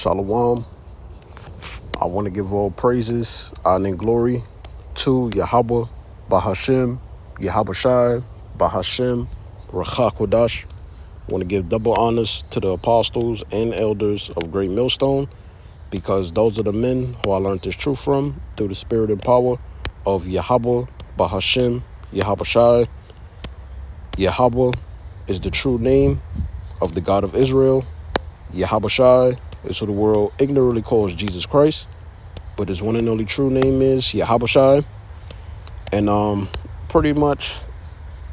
Shalom. I want to give all praises, honor, and glory to Yahweh, Bahashem, Yahabashi, Bahashem, Rachakodash. I want to give double honors to the apostles and elders of Great Millstone, because those are the men who I learned this truth from through the spirit and power of Yahweh, Bahashem, Yahabashi. Yahweh is the true name of the God of Israel. Yahabashi is who the world ignorantly calls Jesus Christ, but his one and only true name is Yahabashi. And pretty much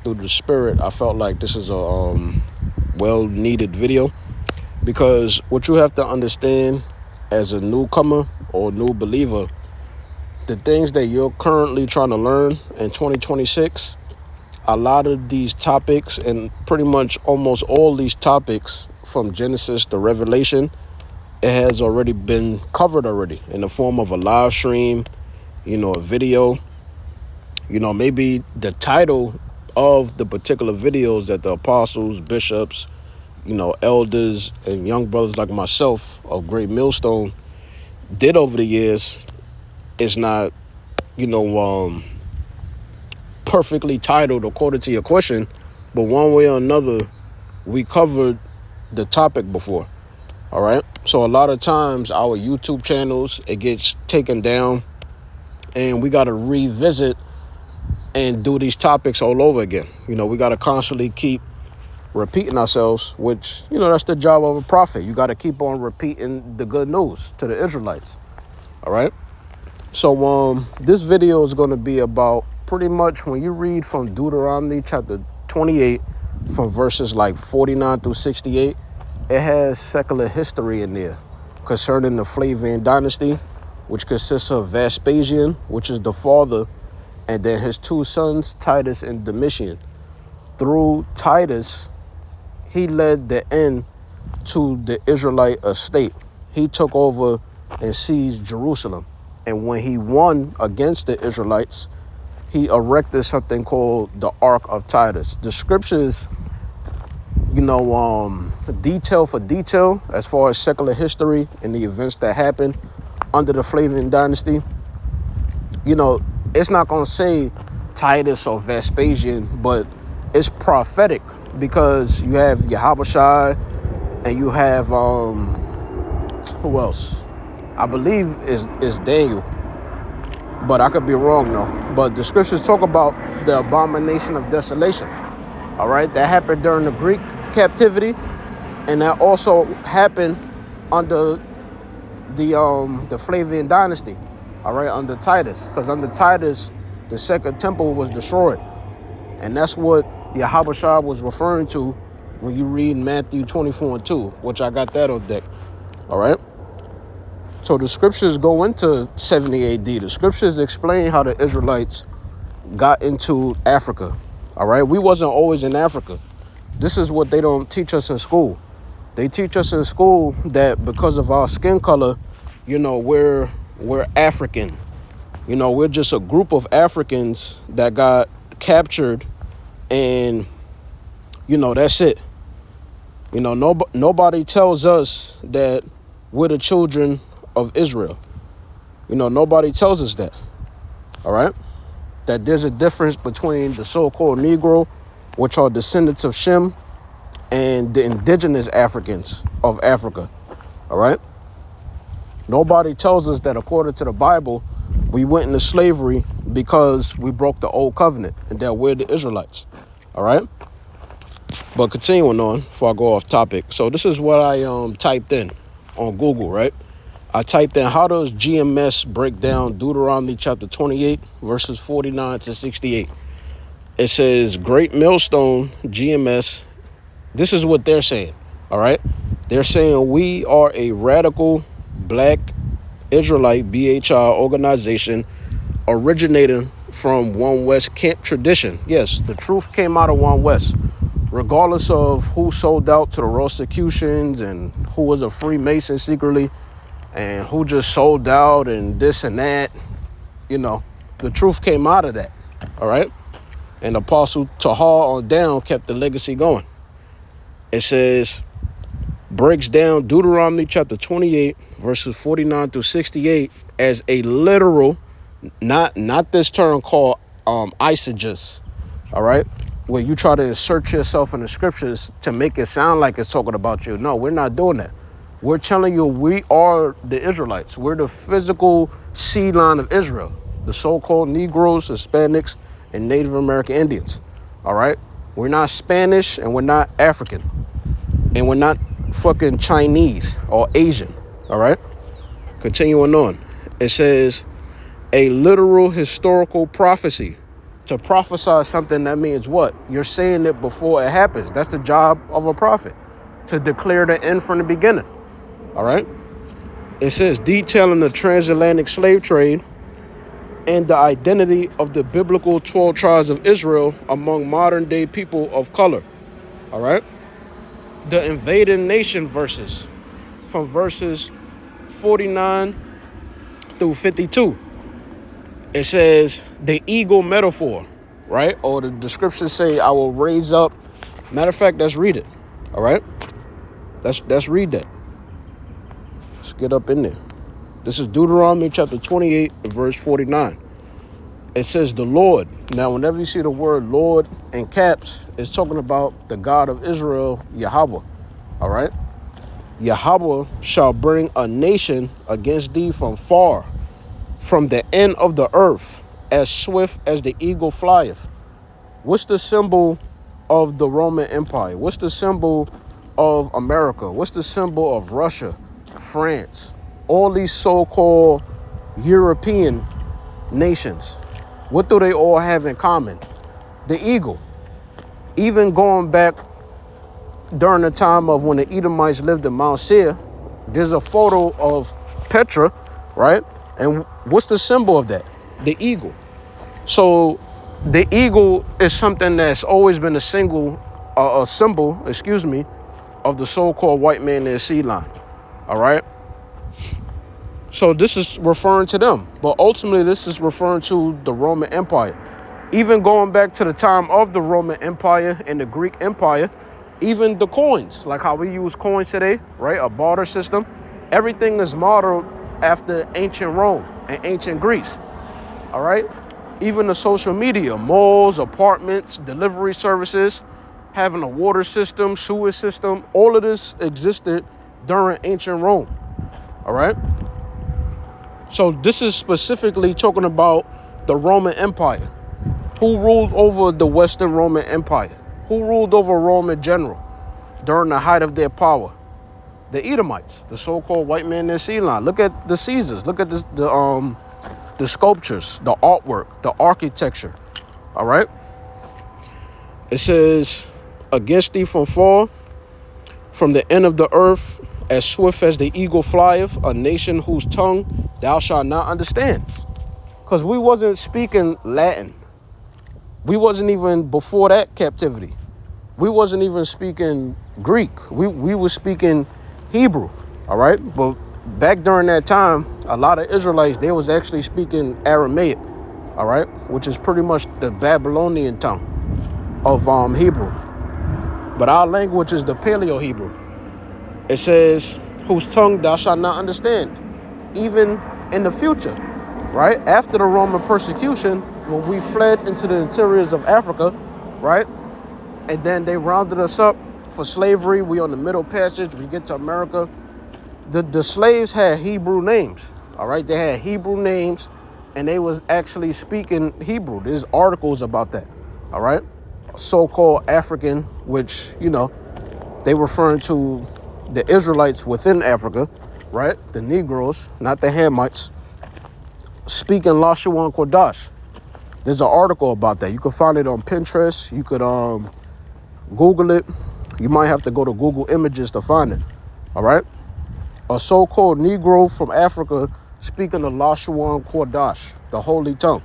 through the spirit, I felt like this is a well-needed video, because what you have to understand as a newcomer or new believer, the things that you're currently trying to learn in 2026, a lot of these topics, and pretty much almost all these topics from Genesis to Revelation, it has already been covered already in the form of a live stream, a video, maybe the title of the particular videos that the apostles, bishops, elders, and young brothers like myself of Great Millstone did over the years is not, perfectly titled according to your question, but one way or another, we covered the topic before. All right. So a lot of times our YouTube channels, it gets taken down and we got to revisit and do these topics all over again. We got to constantly keep repeating ourselves, which, that's the job of a prophet. You got to keep on repeating the good news to the Israelites. All right. So this video is going to be about pretty much when you read from Deuteronomy chapter 28 from verses like 49 through 68, it has secular history in there concerning the Flavian Dynasty, which consists of Vespasian, which is the father, and then his two sons, Titus and Domitian. Through Titus, he led the end to the Israelite estate. He took over and seized Jerusalem. And when he won against the Israelites, he erected something called the Ark of Titus. The scriptures, detail for detail, as far as secular history and the events that happened under the Flavian Dynasty, it's not going to say Titus or Vespasian, but it's prophetic, because you have Yahabashi and you have, who else? I believe is Daniel, but I could be wrong though. But the scriptures talk about the abomination of desolation. All right, that happened during the Greek captivity, and that also happened under the Flavian Dynasty. All right, under Titus, because under Titus, the second temple was destroyed, and that's what Yahabashi was referring to when you read Matthew 24:2, which I got that on deck. All right. So the scriptures go into 70 AD. The scriptures explain how the Israelites got into Africa. All right. We wasn't always in Africa. This is what they don't teach us in school. They teach us in school that because of our skin color, we're African. We're just a group of Africans that got captured, and, that's it. Nobody tells us that we're the children of Israel. Nobody tells us that. All right. That there's a difference between the so-called Negro, which are descendants of Shem, and the indigenous Africans of Africa. All right. Nobody tells us that according to the Bible, we went into slavery because we broke the old covenant and that we're the Israelites. All right. But continuing on before I go off topic. So this is what I typed in on Google, right? I typed in, how does GMS break down Deuteronomy chapter 28, verses 49 to 68? It says, Great Millstone, GMS, this is what they're saying, all right? They're saying we are a radical black Israelite BHI organization originating from One West camp tradition. Yes, the truth came out of One West, regardless of who sold out to the Rosicrucians and who was a Freemason secretly, and who just sold out and this and that. The truth came out of that. All right. And Apostle Tahar on down kept the legacy going. It says, breaks down Deuteronomy chapter 28, verses 49 through 68 as a literal, not this term called eisegesis, all right? Where you try to insert yourself in the scriptures to make it sound like it's talking about you. No, we're not doing that. We're telling you we are the Israelites. We're the physical seed line of Israel, the so-called Negroes, Hispanics, and Native American Indians, all right? We're not Spanish, and we're not African, and we're not fucking Chinese or Asian, all right? Continuing on. It says, a literal historical prophecy. To prophesy something, that means what? You're saying it before it happens. That's the job of a prophet, to declare the end from the beginning, all right? It says, detailing the transatlantic slave trade and the identity of the biblical 12 tribes of Israel among modern day people of color, all right? The invading nation verses, from verses 49 through 52. It says the eagle metaphor, right? Or the descriptions say, I will raise up. Matter of fact, let's read it, all right? Let's read that. Let's get up in there. This is Deuteronomy chapter 28, verse 49. It says the Lord. Now, whenever you see the word Lord in caps, it's talking about the God of Israel, Yahweh, all right? Yahweh shall bring a nation against thee from far, from the end of the earth, as swift as the eagle flieth. What's the symbol of the Roman Empire? What's the symbol of America? What's the symbol of Russia, France, all these so-called European nations? What do they all have in common? The eagle. Even going back during the time of when the Edomites lived in Mount Seir, there's a photo of Petra, right? And what's the symbol of that? The eagle. So the eagle is something that's always been a symbol, of the so-called white man in their seed line, all right? So this is referring to them, but ultimately this is referring to the Roman Empire. Even going back to the time of the Roman Empire and the Greek Empire, even the coins, like how we use coins today, right? A barter system. Everything is modeled after ancient Rome and ancient Greece, all right? Even the social media, malls, apartments, delivery services, having a water system, sewer system, all of this existed during ancient Rome, all right? So this is specifically talking about the Roman Empire. Who ruled over the Western Roman Empire? Who ruled over Rome in general during the height of their power? The Edomites, the so-called white man in their seed line. Look at the Caesars. Look at the sculptures, the artwork, the architecture. All right. It says, against thee from far, from the end of the earth, as swift as the eagle flieth, a nation whose tongue thou shalt not understand. Because we wasn't speaking Latin. We wasn't even, before that captivity, we wasn't even speaking Greek. We were speaking Hebrew, all right? But back during that time, a lot of Israelites, they was actually speaking Aramaic, all right? Which is pretty much the Babylonian tongue of Hebrew. But our language is the Paleo-Hebrew. It says, whose tongue thou shalt not understand, even in the future, right? After the Roman persecution, when we fled into the interiors of Africa, right? And then they rounded us up for slavery. We on the Middle Passage. We get to America. The slaves had Hebrew names, all right? They had Hebrew names, and they was actually speaking Hebrew. There's articles about that, all right? So-called African, which, you know, they referring to the Israelites within Africa, right? The Negroes, not the Hamites, speaking Lashawan Kodash. There's an article about that. You can find it on Pinterest. You could Google it. You might have to go to Google Images to find it, all right? A so-called Negro from Africa speaking the Lashawan Kodash, the holy tongue.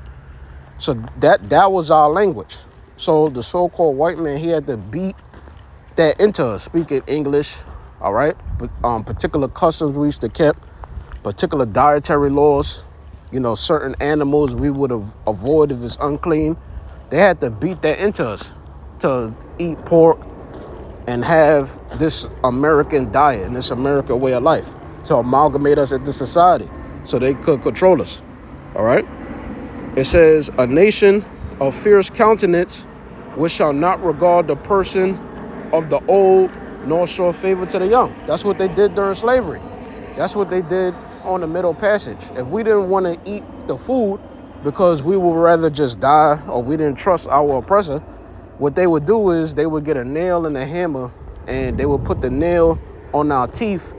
So that was our language. So the so-called white man, he had to beat that into us, speaking English, all right? But particular customs we used to keep, particular dietary laws, you know, certain animals we would have avoided if it's unclean. They had to beat that into us to eat pork, and have this American diet and this American way of life to amalgamate us into society so they could control us. All right. It says, a nation of fierce countenance which shall not regard the person of the old nor show favor to the young. That's what they did during slavery. That's what they did on the Middle Passage. If we didn't want to eat the food because we would rather just die or we didn't trust our oppressor, what they would do is they would get a nail and a hammer and they would put the nail on our teeth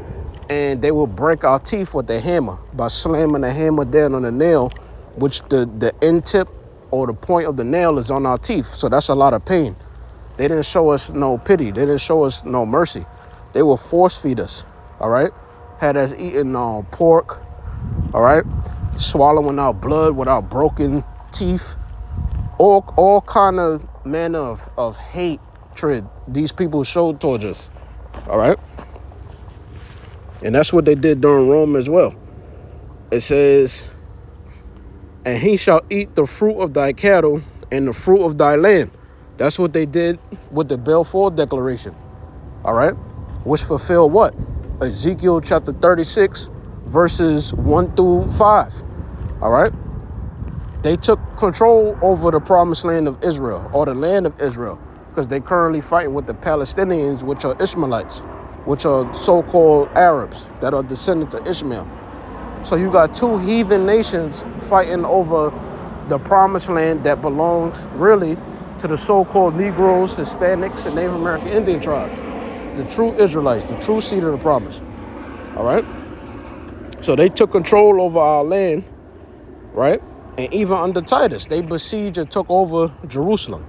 and they would break our teeth with the hammer by slamming the hammer down on the nail, which the end tip or the point of the nail is on our teeth. So that's a lot of pain. They didn't show us no pity. They didn't show us no mercy. They will force feed us, all right? Had us eating pork, all right? Swallowing our blood with our broken teeth. All kind of manner of hatred these people showed towards us, all right? And that's what they did during Rome as well. It says, and he shall eat the fruit of thy cattle and the fruit of thy land. That's what they did with the Balfour Declaration, all right? Which fulfilled what? Ezekiel chapter 36, verses 1 through 5, all right? They took control over the promised land of Israel, or the land of Israel, because they currently fighting with the Palestinians, which are Ishmaelites, which are so-called Arabs that are descendants of Ishmael. So you got two heathen nations fighting over the promised land that belongs really to the so-called Negroes, Hispanics, and Native American Indian tribes. The true Israelites, the true seed of the promise. All right? So they took control over our land, right? And even under Titus, they besieged and took over Jerusalem.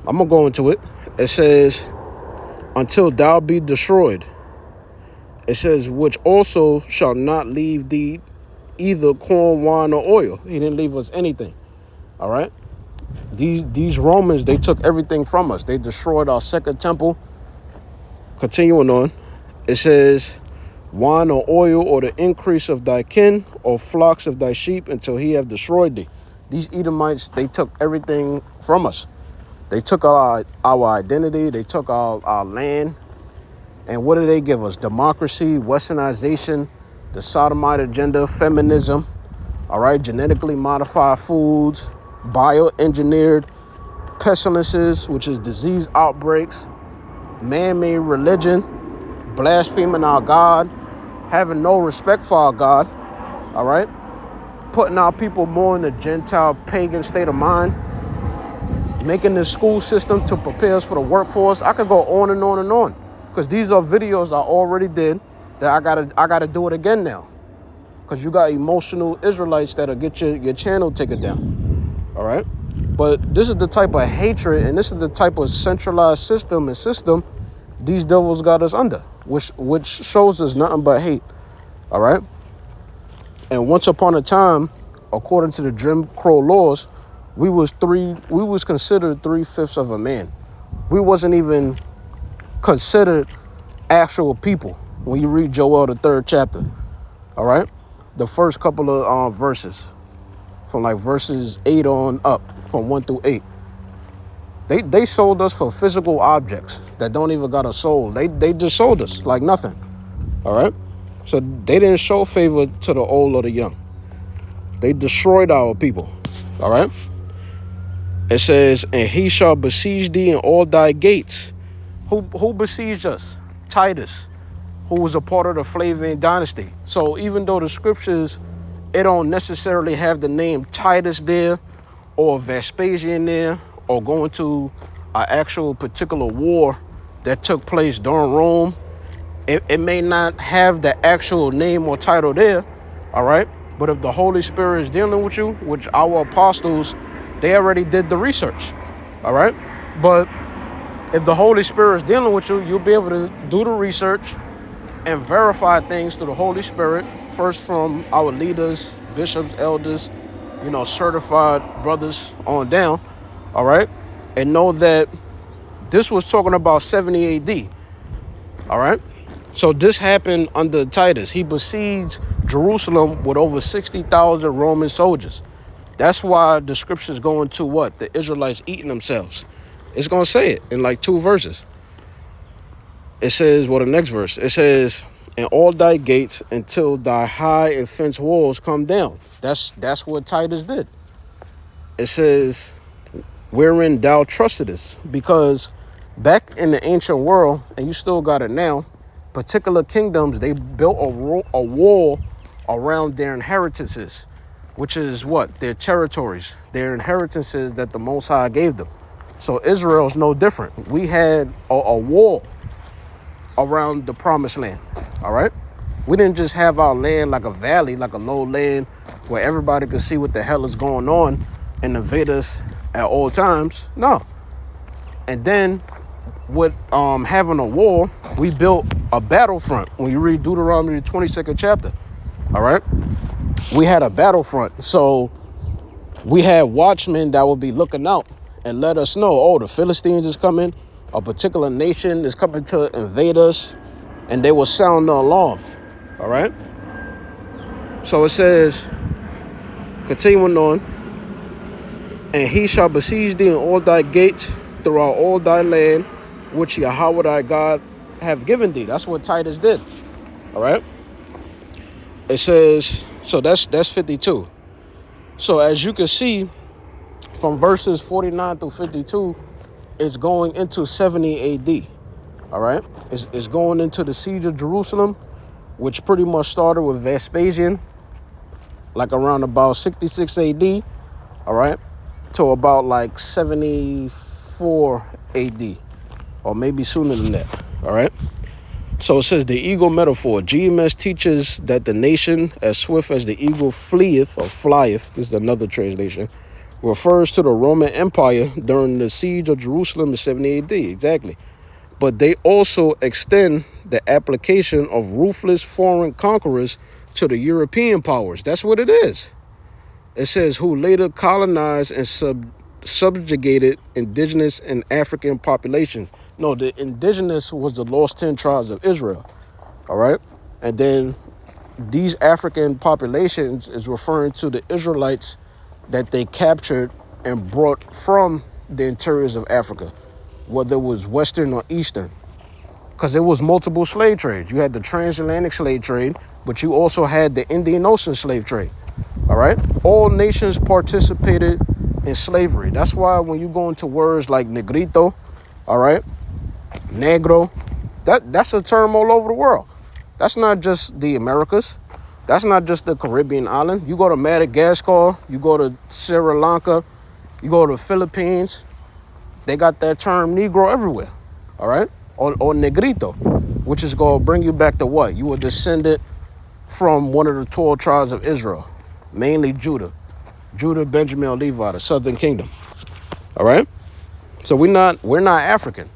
I'm going to go into it. It says, until thou be destroyed. It says, which also shall not leave thee either corn, wine, or oil. He didn't leave us anything. All right? These Romans, they took everything from us. They destroyed our second temple. Continuing on, it says, wine or oil or the increase of thy kin or flocks of thy sheep until he have destroyed thee. These Edomites, they took everything from us. They took our identity. They took our land. And what did they give us? Democracy, westernization, the sodomite agenda, feminism, all right, genetically modified foods, bioengineered pestilences, which is disease outbreaks, man-made religion, blaspheming our God, having no respect for our God, all right, putting our people more in the Gentile pagan state of mind, making the school system to prepare us for the workforce. I could go on and on and on, because these are videos I already did that I gotta do it again now, because you got emotional Israelites that'll get your channel taken down, all right? But this is the type of hatred and this is the type of centralized system these devils got us under, which shows us nothing but hate, all right? And once upon a time, according to the Jim Crow laws, we was considered 3/5 of a man. We wasn't even considered actual people when you read Joel, the 3rd chapter, all right? The first couple of verses, from like verses 8 on up, from 1 through 8. They sold us for physical objects that don't even got a soul. They just sold us like nothing, all right? So they didn't show favor to the old or the young. They destroyed our people, all right? It says, and he shall besiege thee in all thy gates. Who besieged us? Titus, who was a part of the Flavian Dynasty. So even though the scriptures, it don't necessarily have the name Titus there or Vespasian there or going to an actual particular war that took place during Rome, it may not have the actual name or title there, all right? But if the Holy Spirit is dealing with you, which our apostles, they already did the research, all right? But if the Holy Spirit is dealing with you, you'll be able to do the research and verify things through the Holy Spirit, first from our leaders, bishops, elders, certified brothers on down, all right? And know that this was talking about 70 AD, all right? So this happened under Titus. He besieged Jerusalem with over 60,000 Roman soldiers. That's why the scriptures go into what? The Israelites eating themselves. It's going to say it in like 2 verses. It says, well, the next verse, it says, "And all thy gates until thy high and fenced walls come down." That's what Titus did. It says, "Wherein thou trustedest," because back in the ancient world, and you still got it now, particular kingdoms, they built a wall around their inheritances, which is what? Their territories, their inheritances that the Most High gave them. So Israel's no different. We had a wall around the promised land, all right? We didn't just have our land like a valley, like a low land where everybody could see what the hell is going on and invade us at all times. No. And then with having a wall, we built a battlefront. When you read Deuteronomy, the 22nd chapter, all right? We had a battlefront. So we had watchmen that would be looking out and let us know, oh, the Philistines is coming, a particular nation is coming to invade us, and they will sound the alarm, all right? So it says, continuing on, "And he shall besiege thee in all thy gates throughout all thy land, which Yahweh thy God have given thee." That's what Titus did, all right? It says, so that's 52. So as you can see, from verses 49 through 52, it's going into 70 AD, all right? It's going into the siege of Jerusalem, which pretty much started with Vespasian, like around about 66 AD, all right, to about like 74 AD, or maybe sooner than that, all right? So it says, the eagle metaphor. GMS teaches that the nation, as swift as the eagle fleeth, or flieth, this is another translation, refers to the Roman Empire during the siege of Jerusalem in 70 AD, exactly. But they also extend the application of ruthless foreign conquerors to the European powers. That's what it is. It says, who later colonized and subjugated indigenous and African populations. No, the indigenous was the lost 10 tribes of Israel, all right? And then these African populations is referring to the Israelites that they captured and brought from the interiors of Africa, whether it was Western or Eastern, because there was multiple slave trades. You had the transatlantic slave trade, but you also had the Indian Ocean slave trade, all right? All nations participated in slavery. That's why when you go into words like negrito, all right, negro, that's a term all over the world. That's not just the Americas. That's not just the Caribbean island. You go to Madagascar, you go to Sri Lanka, you go to the Philippines, they got that term Negro everywhere, all right? Or negrito, which is going to bring you back to what? You were descended from one of the 12 tribes of Israel, mainly Judah, Benjamin, or Levi, the southern kingdom, all right? So we're not African.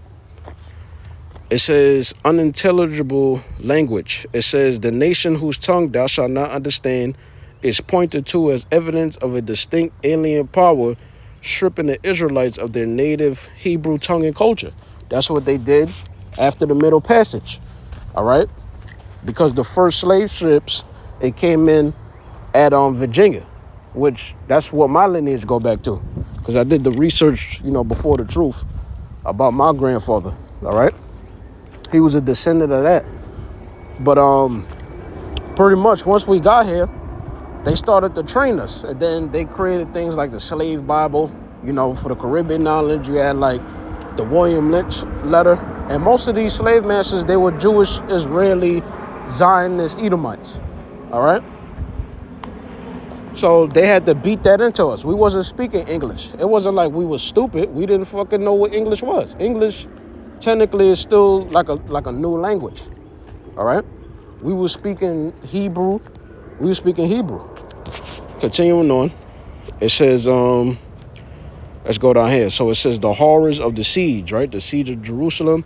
It says unintelligible language. It says the nation whose tongue thou shalt not understand is pointed to as evidence of a distinct alien power stripping the Israelites of their native Hebrew tongue and culture. That's what they did after the Middle Passage, all right? Because the first slave ships, it came in at Virginia, which that's what my lineage go back to, because I did the research, before the truth about my grandfather, all right? He was a descendant of that. But pretty much once we got here, they started to train us. And then they created things like the slave Bible. For the Caribbean islands, you had like the William Lynch letter. And most of these slave masters, they were Jewish, Israeli, Zionist, Edomites. All right? So they had to beat that into us. We wasn't speaking English. It wasn't like we were stupid. We didn't fucking know what English was. English technically is still like a new language, all right? We were speaking Hebrew. Continuing on, it says, let's go down here. So it says the horrors of the siege, right? The siege of Jerusalem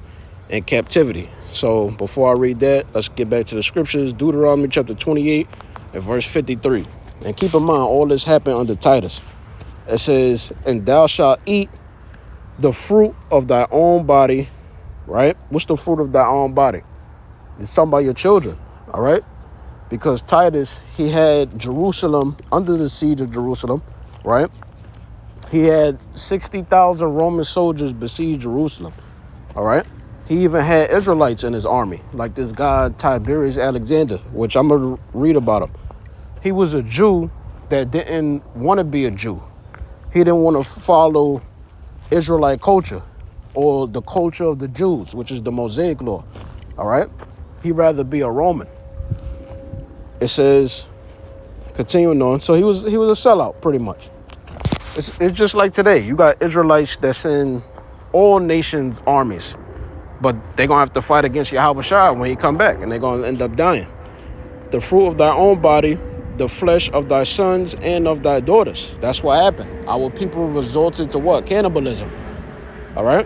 and captivity. So before I read that, let's get back to the scriptures. Deuteronomy chapter 28 and verse 53. And keep in mind, all this happened under Titus. It says, and thou shalt eat the fruit of thy own body. Right? What's the fruit of thy own body? It's talking about your children, all right? Because Titus, he had Jerusalem under the siege of Jerusalem, right? He had 60,000 Roman soldiers besiege Jerusalem, all right? He even had Israelites in his army, like this guy Tiberius Alexander, which I'm going to read about him. He was a Jew that didn't want to be a Jew. He didn't want to follow Israelite culture or the culture of the Jews, which is the Mosaic law. All right? He'd rather be a Roman. It says, continuing on, so he was a sellout pretty much. It's just like today. You got Israelites that's in all nations' armies, but they're going to have to fight against Yahushua when he come back, and they're going to end up dying. The fruit of thy own body, the flesh of thy sons and of thy daughters. That's what happened. Our people resulted to what? Cannibalism. All right?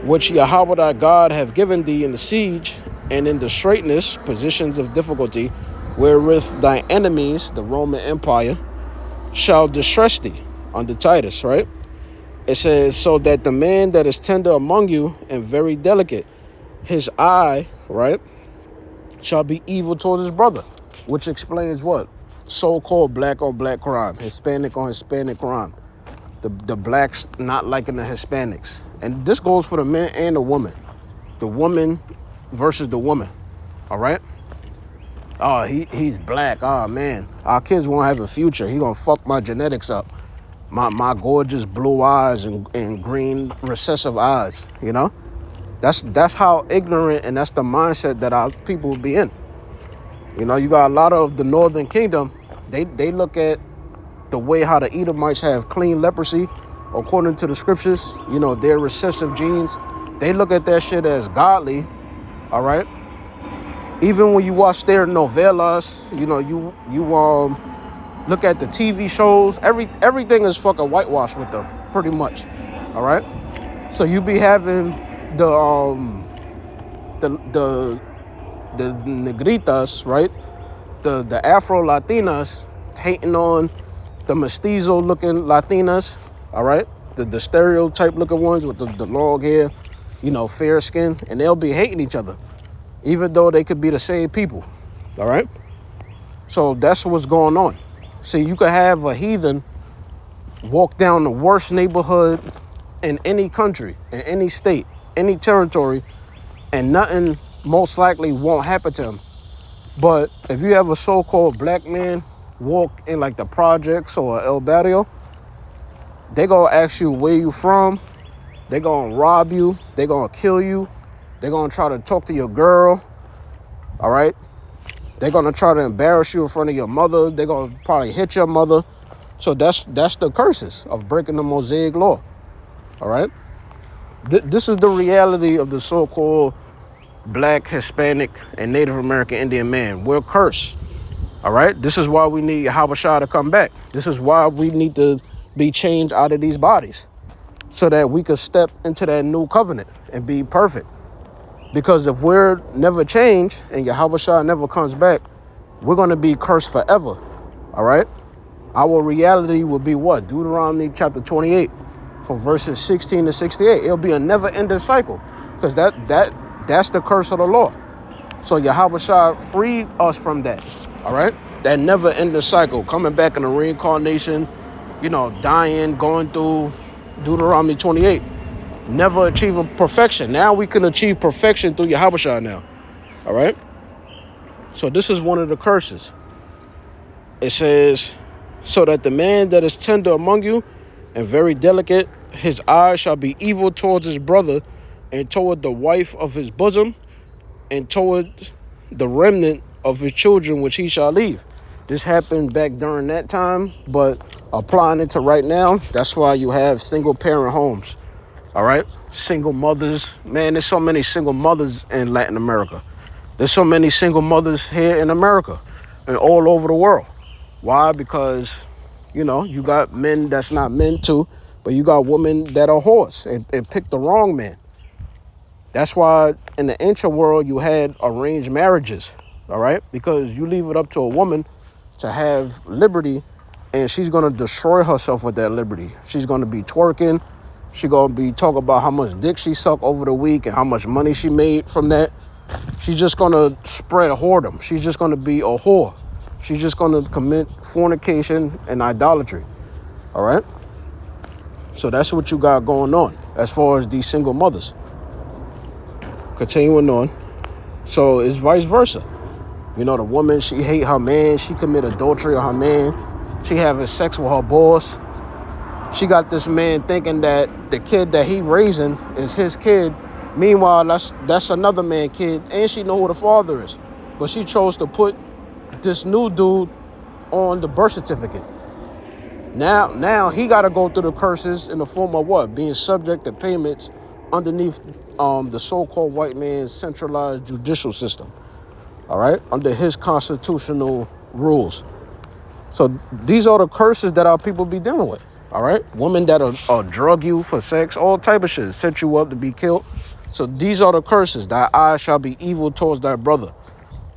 Which Yahweh thy God have given thee in the siege and in the straitness, positions of difficulty, wherewith thy enemies, the Roman Empire, shall distress thee, under Titus, right? It says, so that the man that is tender among you and very delicate, his eye, right, shall be evil towards his brother, which explains what? So-called black on black crime, Hispanic on Hispanic crime. The blacks not liking the Hispanics. And this goes for the man and the woman. The woman versus the woman, all right? Oh, he's black. Oh, man. Our kids won't have a future. He gonna fuck my genetics up. My gorgeous blue eyes and green recessive eyes, you know? That's how ignorant and that's the mindset that our people will be in. You know, you got a lot of the Northern Kingdom. They look at the way how the Edomites have clean leprosy, according to the scriptures. You know, their recessive genes. They look at that shit as godly, all right? Even when you watch their novellas, you know, you look at the TV shows, everything is fucking whitewashed with them, pretty much. All right? So you be having the negritas, right? The Afro Latinas hating on the mestizo looking Latinas, all right? The stereotype looking ones with the long hair, you know, fair skin, and they'll be hating each other, even though they could be the same people, all right? So that's what's going on. See, you could have a heathen walk down the worst neighborhood in any country, in any state, any territory, and nothing most likely won't happen to him. But if you have a so-called black man walk in like the projects or El Barrio, they gonna ask you where you from, they gonna rob you, they gonna kill you, they gonna try to talk to your girl, all right? They're gonna try to embarrass you in front of your mother. They're gonna probably hit your mother. So that's the curses of breaking the Mosaic law. All right. This is the reality of the so-called black, Hispanic, and Native American Indian man. We're cursed. All right. This is why we need Yahushua to come back. This is why we need to be changed out of these bodies, so that we could step into that new covenant and be perfect. Because if we're never changed and Yahushua never comes back, we're going to be cursed forever, all right? Our reality will be what? Deuteronomy chapter 28, from verses 16 to 68. It'll be a never-ending cycle, because that's the curse of the law. So Yahushua freed us from that, all right? That never-ending cycle, coming back in the reincarnation, you know, dying, going through Deuteronomy 28. Never achieving perfection. Now we can achieve perfection through Yahushua now. All right? So this is one of the curses. It says, so that the man that is tender among you and very delicate, his eye shall be evil towards his brother and toward the wife of his bosom and toward the remnant of his children which he shall leave. This happened back during that time, but applying it to right now, that's why you have single parent homes. All right, single mothers. Man, there's so many single mothers in Latin America. There's so many single mothers here in America and all over the world. Why? Because, you know, you got men that's not men too, but you got women that are whores and pick the wrong man. That's why in the ancient world you had arranged marriages, all right? Because you leave it up to a woman to have liberty, and she's going to destroy herself with that liberty. She's going to be twerking. She's going to be talking about how much dick she sucked over the week and how much money she made from that. She's just going to spread whoredom. She's just going to be a whore. She's just going to commit fornication and idolatry. All right? So that's what you got going on as far as these single mothers. continuing on. So it's vice versa. You know, the woman, she hate her man. She commit adultery on her man. She having sex with her boss. She got this man thinking that the kid that he raising is his kid. Meanwhile, that's another man's kid, and she know who the father is. But she chose to put this new dude on the birth certificate. Now he got to go through the curses in the form of what? Being subject to payments underneath the so-called white man's centralized judicial system. All right, under his constitutional rules. So these are the curses that our people be dealing with. All right, women that'll drug you for sex, all type of shit, set you up to be killed. So these are the curses. Thy eye shall be evil towards thy brother.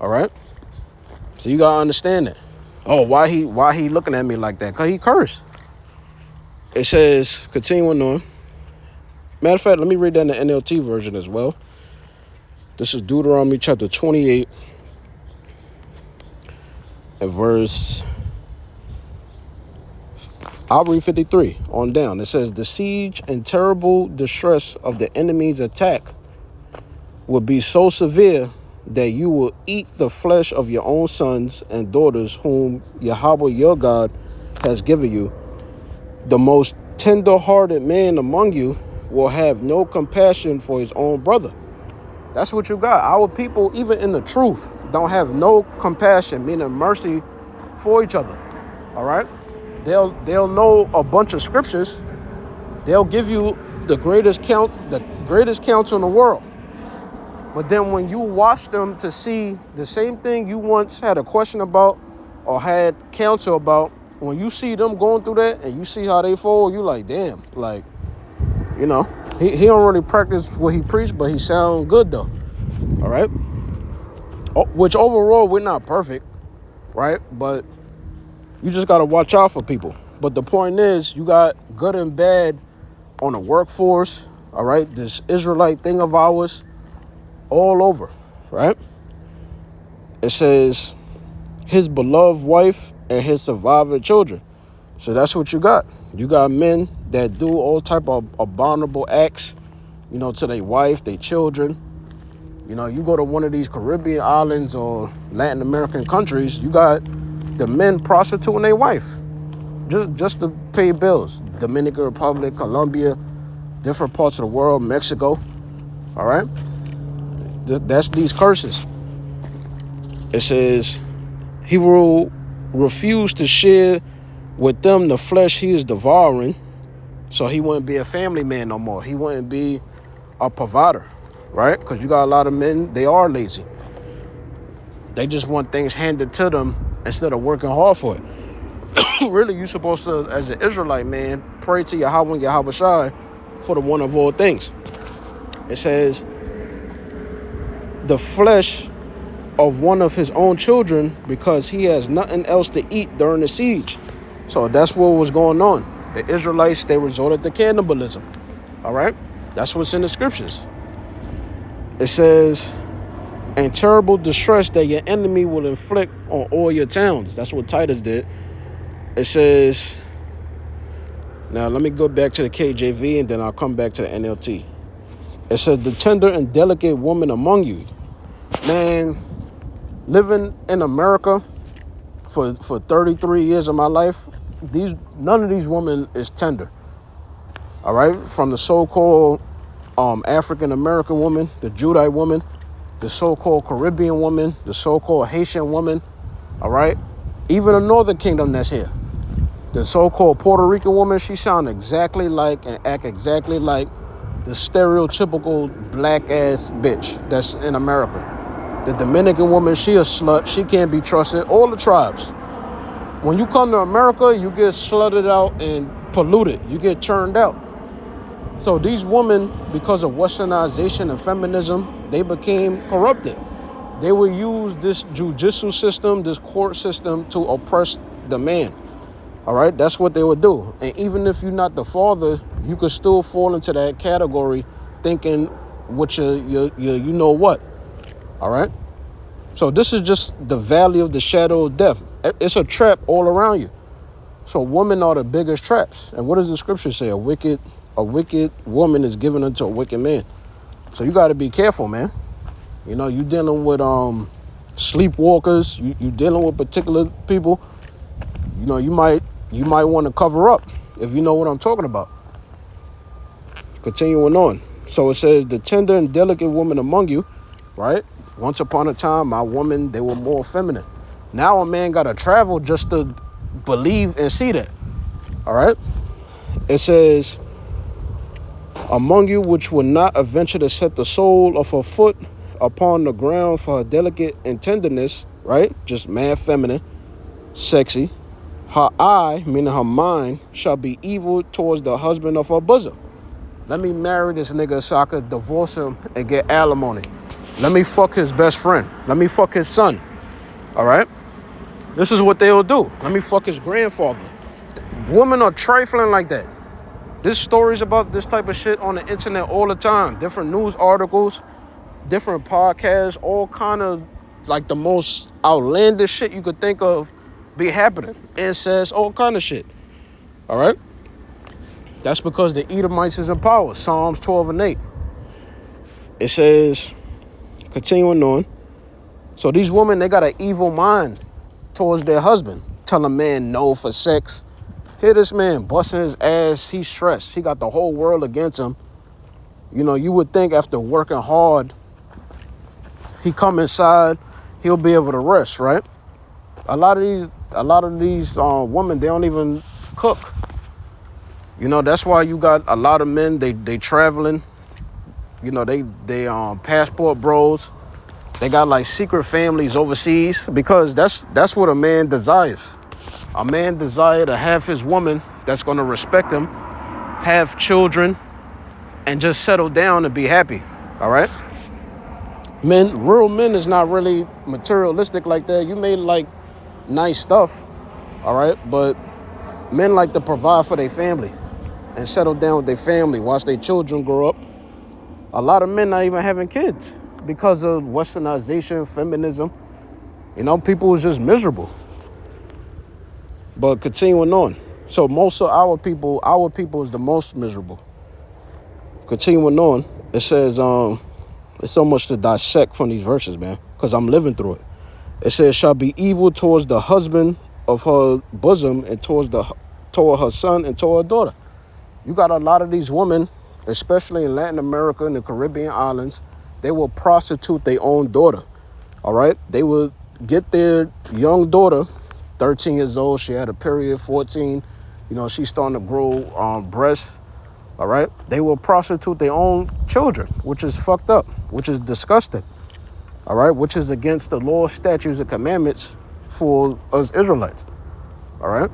All right, so you gotta understand that. Oh, why he looking at me like that? Cause he cursed. It says, continuing on. Matter of fact, let me read that in the NLT version as well. This is Deuteronomy chapter 28. And verse, I'll read 53 on down. It says, the siege and terrible distress of the enemy's attack will be so severe that you will eat the flesh of your own sons and daughters whom Yahweh your God has given you. The most tender-hearted man among you will have no compassion for his own brother. That's what you got. Our people, even in the truth, don't have no compassion, meaning mercy for each other. All right? They'll know a bunch of scriptures. They'll give you the greatest counsel in the world. But then when you watch them to see the same thing you once had a question about or had counsel about, when you see them going through that and you see how they fall, you like, damn, like, you know, he don't really practice what he preached, but he sound good though. All right? Which overall, we're not perfect, right? But you just got to watch out for people. But the point is, you got good and bad on the workforce, all right? This Israelite thing of ours, all over, right? It says, his beloved wife and his surviving children. So that's what you got. You got men that do all type of abominable acts, you know, to their wife, their children. You know, you go to one of these Caribbean islands or Latin American countries, you got the men prostituting their wife just to pay bills. Dominican Republic, Colombia, different parts of the world, Mexico. All right? That's these curses. It says, he will refuse to share with them the flesh he is devouring, so he wouldn't be a family man no more. He wouldn't be a provider, right? Because you got a lot of men, they are lazy. They just want things handed to them instead of working hard for it. Really, you're supposed to, as an Israelite man, pray to Yahweh and Yahweh for the one of all things. It says, the flesh of one of his own children, because he has nothing else to eat during the siege. So that's what was going on. The Israelites, they resorted to cannibalism. All right? That's what's in the scriptures. It says, and terrible distress that your enemy will inflict on all your towns. That's what Titus did. It says, now let me go back to the KJV and then I'll come back to the NLT. It says, the tender and delicate woman among you. Man, living in America for 33 years of my life, none of these women is tender. All right? From the so-called African-American woman, the Judite woman, the so-called Caribbean woman, the so-called Haitian woman, all right? Even the Northern Kingdom that's here. The so-called Puerto Rican woman, she sound exactly like and act exactly like the stereotypical black-ass bitch that's in America. The Dominican woman, she a slut. She can't be trusted. All the tribes. When you come to America, you get slutted out and polluted. You get turned out. So these women, because of westernization and feminism, they became corrupted. They will use this judicial system, this court system, to oppress the man. All right, that's what they would do. And even if you're not the father, you could still fall into that category, thinking what you know what. All right. So this is just the valley of the shadow of death. It's a trap all around you. So women are the biggest traps. And what does the scripture say? A wicked woman is given unto a wicked man. So you got to be careful, man. You know, you dealing with sleepwalkers. You dealing with particular people. You know, you might want to cover up if you know what I'm talking about. Continuing on. So it says, the tender and delicate woman among you, right? Once upon a time, my women, they were more feminine. Now a man got to travel just to believe and see that. All right? It says, among you which would not adventure to set the sole of her foot upon the ground for her delicate and tenderness, right? Just mad feminine, sexy. Her eye, meaning her mind, shall be evil towards the husband of her bosom. Let me marry this nigga so I could divorce him and get alimony. Let me fuck his best friend. Let me fuck his son. All right? This is what they'll do. Let me fuck his grandfather. Women are trifling like that. There's stories about this type of shit on the internet all the time. Different news articles, different podcasts, all kind of like the most outlandish shit you could think of be happening. Incest, all kind of shit. All right? That's because the Edomites is in power. Psalms 12 and 8. It says, continuing on. So these women, they got an evil mind towards their husband. Tell a man no for sex. Hear this man busting his ass. He's stressed. He got the whole world against him. You know, you would think after working hard, he come inside, he'll be able to rest, right? A lot of these women, they don't even cook. You know, that's why you got a lot of men, they traveling. You know, they passport bros. They got like secret families overseas because that's what a man desires. A man desires to have his woman that's going to respect him, have children, and just settle down and be happy. All right? Real men is not really materialistic like that. You may like nice stuff, all right? But men like to provide for their family and settle down with their family, watch their children grow up. A lot of men not even having kids because of westernization, feminism. You know, people is just miserable. But continuing on. So most of our people is the most miserable. Continuing on, it says, it's so much to dissect from these verses, man, because I'm living through it. It says, shall be evil towards the husband of her bosom and toward her son and toward her daughter. You got a lot of these women, especially in Latin America and the Caribbean islands, they will prostitute their own daughter. All right? They will get their young daughter, 13 years old, she had a period, 14, you know, she's starting to grow breasts. All right? They will prostitute their own children, which is fucked up, which is disgusting. All right? Which is against the law, statutes, and commandments for us Israelites. All right?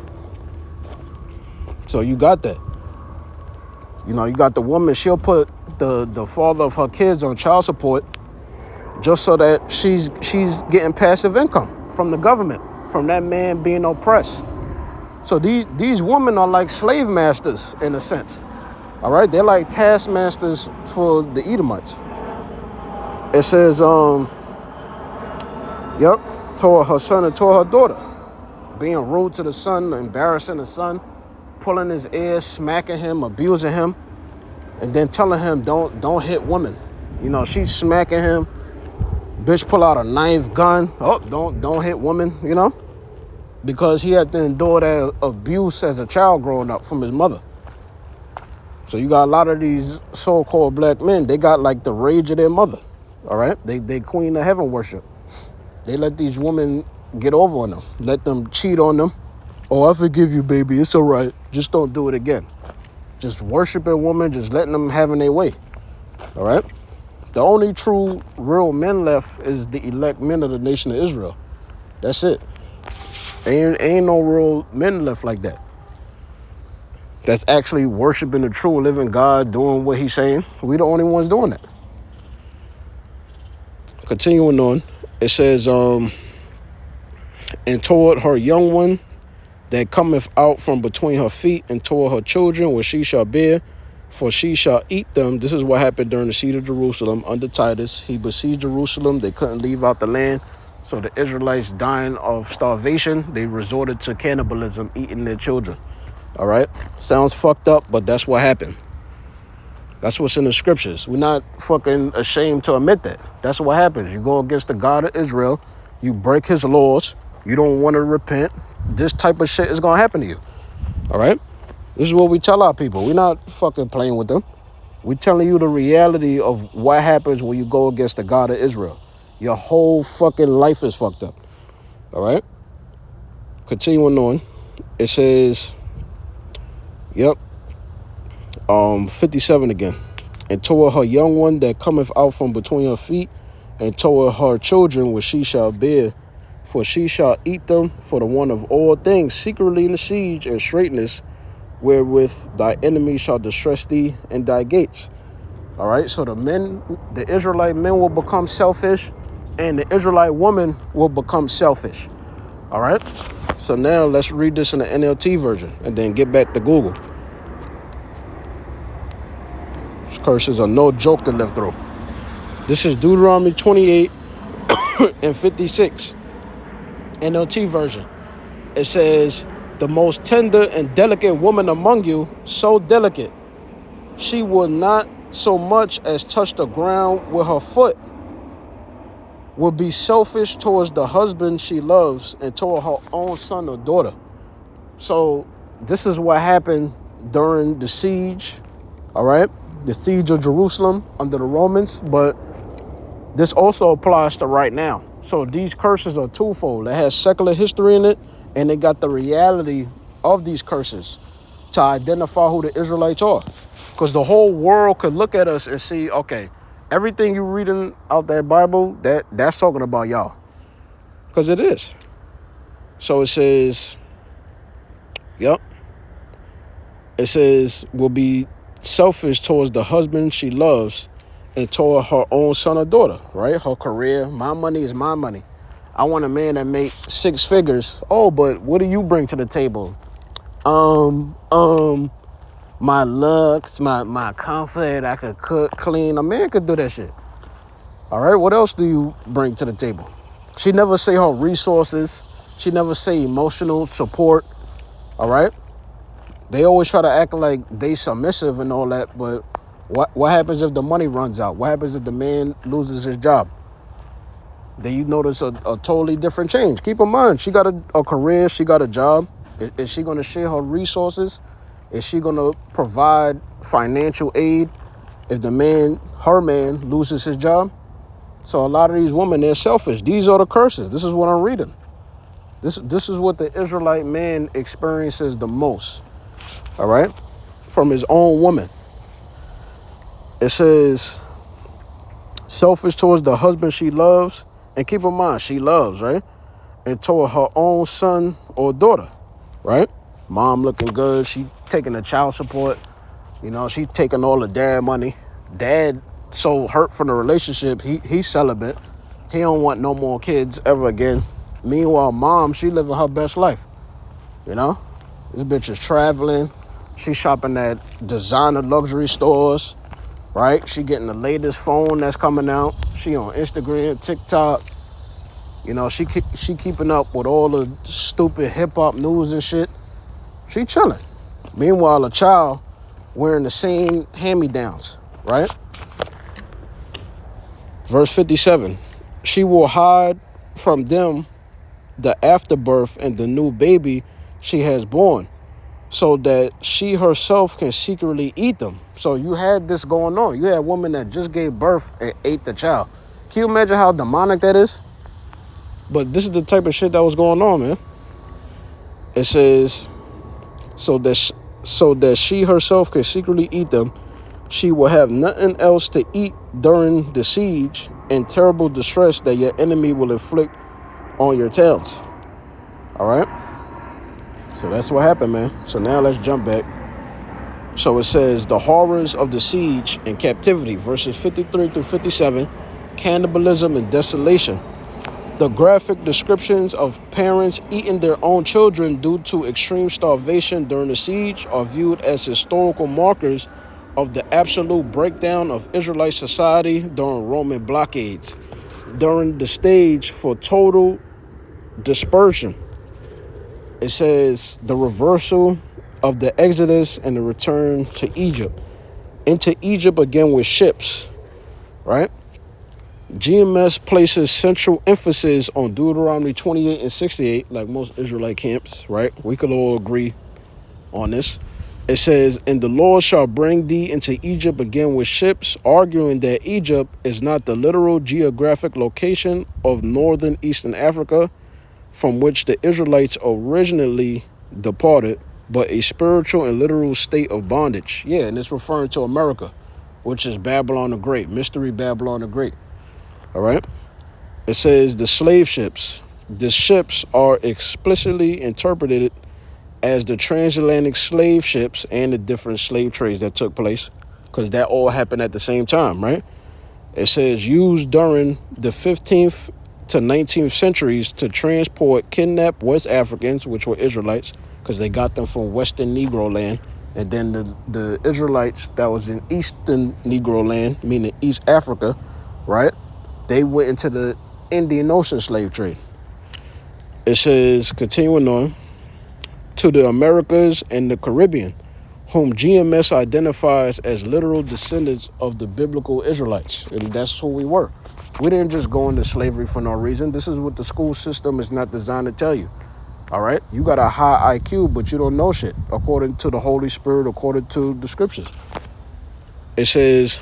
So you got that. You know, you got the woman, she'll put the father of her kids on child support just so that she's getting passive income from the government, from that man being oppressed. So these women are like slave masters in a sense. All right? They're like taskmasters for the Edomites. It says, toward her son and toward her daughter. Being rude to the son, embarrassing the son, pulling his ear, smacking him, abusing him, and then telling him don't hit women. You know, she's smacking him. Bitch pull out a knife, gun. Oh, don't hit women, you know? Because he had to endure that abuse as a child growing up from his mother. So you got a lot of these so-called black men, they got like the rage of their mother. All right? They queen of heaven worship. They let these women get over on them. Let them cheat on them. Oh, I forgive you, baby. It's all right. Just don't do it again. Just worshiping women, just letting them have their way. All right? The only true real men left is the elect men of the nation of Israel. That's it. Ain't no real men left like that. That's actually worshiping the true living God, doing what he's saying. We the only ones doing that. Continuing on, it says, and toward her young one that cometh out from between her feet, and toward her children which she shall bear, for she shall eat them. This is what happened during the siege of Jerusalem under Titus. He besieged Jerusalem. They couldn't leave out the land. So the Israelites dying of starvation, they resorted to cannibalism, eating their children. All right? Sounds fucked up, but that's what happened. That's what's in the scriptures. We're not fucking ashamed to admit that. That's what happens. You go against the God of Israel. You break his laws. You don't want to repent. This type of shit is going to happen to you. All right? This is what we tell our people. We're not fucking playing with them. We're telling you the reality of what happens when you go against the God of Israel. Your whole fucking life is fucked up. All right? Continuing on. It says, yep, 57 again. And toward her young one that cometh out from between her feet, and toward her children which she shall bear, for she shall eat them for the one of all things, secretly in the siege and straightness, wherewith thy enemies shall distress thee in thy gates. All right, so the Israelite men will become selfish, and the Israelite woman will become selfish. All right, so now let's read this in the NLT version and then get back to Google. These curses are no joke to live through. This is Deuteronomy 28 and 56, NLT version. It says, the most tender and delicate woman among you, so delicate, she will not so much as touch the ground with her foot, will be selfish towards the husband she loves and toward her own son or daughter. So this is what happened during the siege, all right? The siege of Jerusalem under the Romans, but this also applies to right now. So these curses are twofold. It has secular history in it, and it got the reality of these curses to identify who the Israelites are. Because the whole world could look at us and see, okay, everything you're reading out that Bible, that's talking about y'all. Because it is. So it says, yep. It says, will be selfish towards the husband she loves and toward her own son or daughter, right? Her career, my money is my money. I want a man that make 6 figures. Oh, but what do you bring to the table? My looks, my comfort, I could cook, clean. A man could do that shit. All right, what else do you bring to the table? She never say her resources. She never say emotional support. All right? They always try to act like they submissive and all that, but what happens if the money runs out? What happens if the man loses his job? Then you notice a totally different change. Keep in mind, she got a career, she got a job. Is she going to share her resources? Is she going to provide financial aid if her man loses his job? So a lot of these women, they're selfish. These are the curses. This is what I'm reading. This is what the Israelite man experiences the most. All right? From his own woman. It says, selfish towards the husband she loves. And keep in mind, she loves, right? And toward her own son or daughter, right? Mom looking good. She taking the child support. You know, she taking all the dad money. Dad so hurt from the relationship. He's celibate. He don't want no more kids ever again. Meanwhile, mom, she living her best life. You know? This bitch is traveling. She shopping at designer luxury stores, right? She getting the latest phone that's coming out. She on Instagram, TikTok. You know, she keeping up with all the stupid hip-hop news and shit. She chilling. Meanwhile, a child wearing the same hand-me-downs, right? Verse 57. She will hide from them the afterbirth and the new baby she has born, so that she herself can secretly eat them. So you had this going on. You had a woman that just gave birth and ate the child. Can you imagine how demonic that is? But this is the type of shit that was going on, man. It says, so that she herself can secretly eat them, she will have nothing else to eat during the siege and terrible distress that your enemy will inflict on your towns. All right? So that's what happened, man. So now let's jump back. So it says, the horrors of the siege and captivity, verses 53 through 57, cannibalism and desolation. The graphic descriptions of parents eating their own children due to extreme starvation during the siege are viewed as historical markers of the absolute breakdown of Israelite society during Roman blockades, during the stage for total dispersion. It says the reversal of the Exodus and the return to Egypt. into Egypt again with ships, right? GMS places central emphasis on Deuteronomy 28 and 68, like most Israelite camps, right? We could all agree on this. It says, and the Lord shall bring thee into Egypt again with ships, arguing that Egypt is not the literal geographic location of northern Eastern Africa from which the Israelites originally departed, but a spiritual and literal state of bondage. Yeah, and it's referring to America, which is Babylon the Great, Mystery Babylon the Great. All right. It says the slave ships. The ships are explicitly interpreted as the transatlantic slave ships and the different slave trades that took place, because that all happened at the same time, right? It says used during the 15th to 19th centuries to transport kidnapped West Africans, which were Israelites, because they got them from Western Negro land. And then the Israelites that was in Eastern Negro land, meaning East Africa, right? They went into the Indian Ocean slave trade. It says, continuing on, to the Americas and the Caribbean, whom GMS identifies as literal descendants of the biblical Israelites. And that's who we were. We didn't just go into slavery for no reason. This is what the school system is not designed to tell you. All right? You got a high IQ, but you don't know shit, according to the Holy Spirit, according to the scriptures. It says,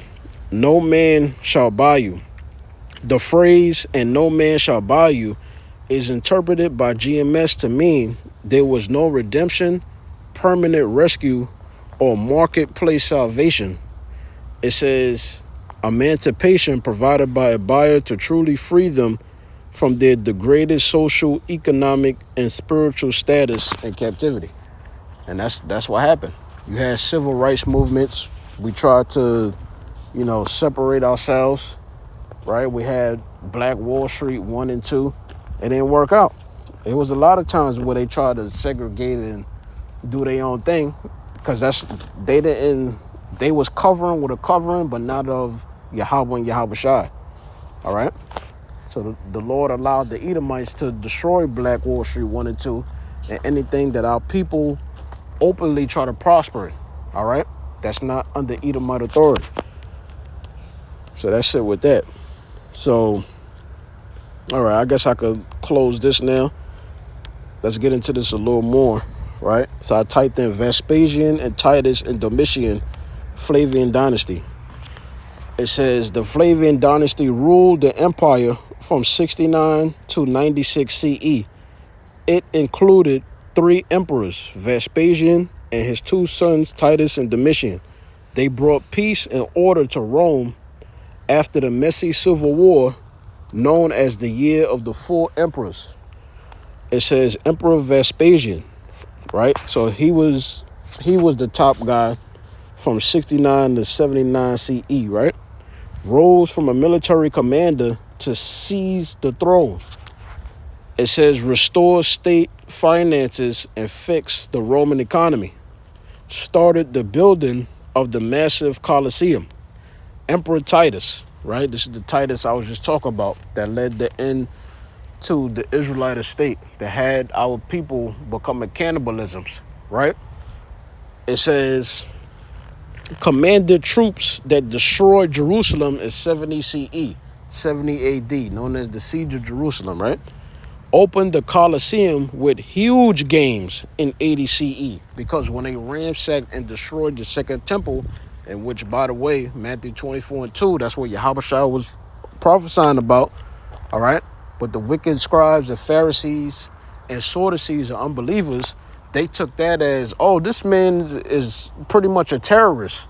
no man shall buy you. The phrase, and no man shall buy you, is interpreted by GMS to mean there was no redemption, permanent rescue, or marketplace salvation. It says emancipation provided by a buyer to truly free them from their degraded social, economic, and spiritual status and captivity. And that's what happened. You had civil rights movements. We tried to, separate ourselves. Right, we had Black Wall Street 1 and 2. It didn't work out. It was a lot of times where they tried to segregate and do their own thing, because they was covering with a covering, but not of Yahweh and Yahweh Shai. All right. So the Lord allowed the Edomites to destroy Black Wall Street 1 and 2, and anything that our people openly try to prosper in. All right, that's not under Edomite authority. So that's it with that. So, all right, I guess I could close this now. Let's get into this a little more, right? So I typed in Vespasian and Titus and Domitian, Flavian Dynasty. It says the Flavian Dynasty ruled the empire from 69 to 96 CE. It included 3 emperors, Vespasian and his 2 sons, Titus and Domitian. They brought peace and order to Rome after the messy civil war known as the Year of the 4 Emperors. It says Emperor Vespasian, right? So he was the top guy from 69 to 79 CE, right? Rose from a military commander to seize the throne. It says restore state finances and fix the Roman economy. Started the building of the massive Colosseum. Emperor Titus, right? This is the Titus I was just talking about that led the end to the Israelite state that had our people becoming cannibalisms, right? It says commanded troops that destroyed Jerusalem in 70 CE, 70 AD, known as the Siege of Jerusalem, right? Opened the Colosseum with huge games in 80 CE, because when they ransacked and destroyed the Second Temple, in which, by the way, Matthew 24 and 2, that's what Yahushua was prophesying about, all right? But the wicked scribes and Pharisees and Sadducees and unbelievers, they took that as, oh, this man is pretty much a terrorist.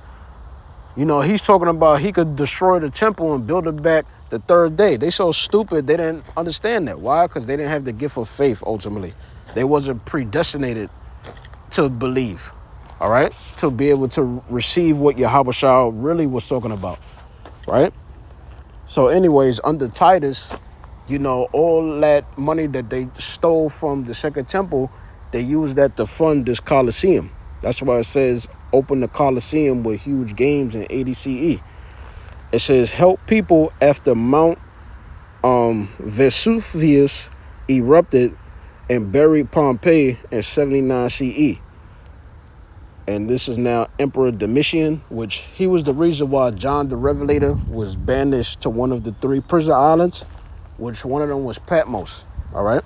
He's talking about he could destroy the temple and build it back the 3rd day. They so stupid, they didn't understand that. Why? Because they didn't have the gift of faith, ultimately. They wasn't predestinated to believe, all right? To be able to receive what Yahushua really was talking about, right? So anyways, under Titus, all that money that they stole from the Second Temple, they used that to fund this Colosseum. That's why it says open the Colosseum with huge games in 80 CE. It says help people after Mount Vesuvius erupted and buried Pompeii in 79 CE. It And this is now Emperor Domitian, which he was the reason why John the Revelator was banished to one of the 3 prison islands, which one of them was Patmos. All right.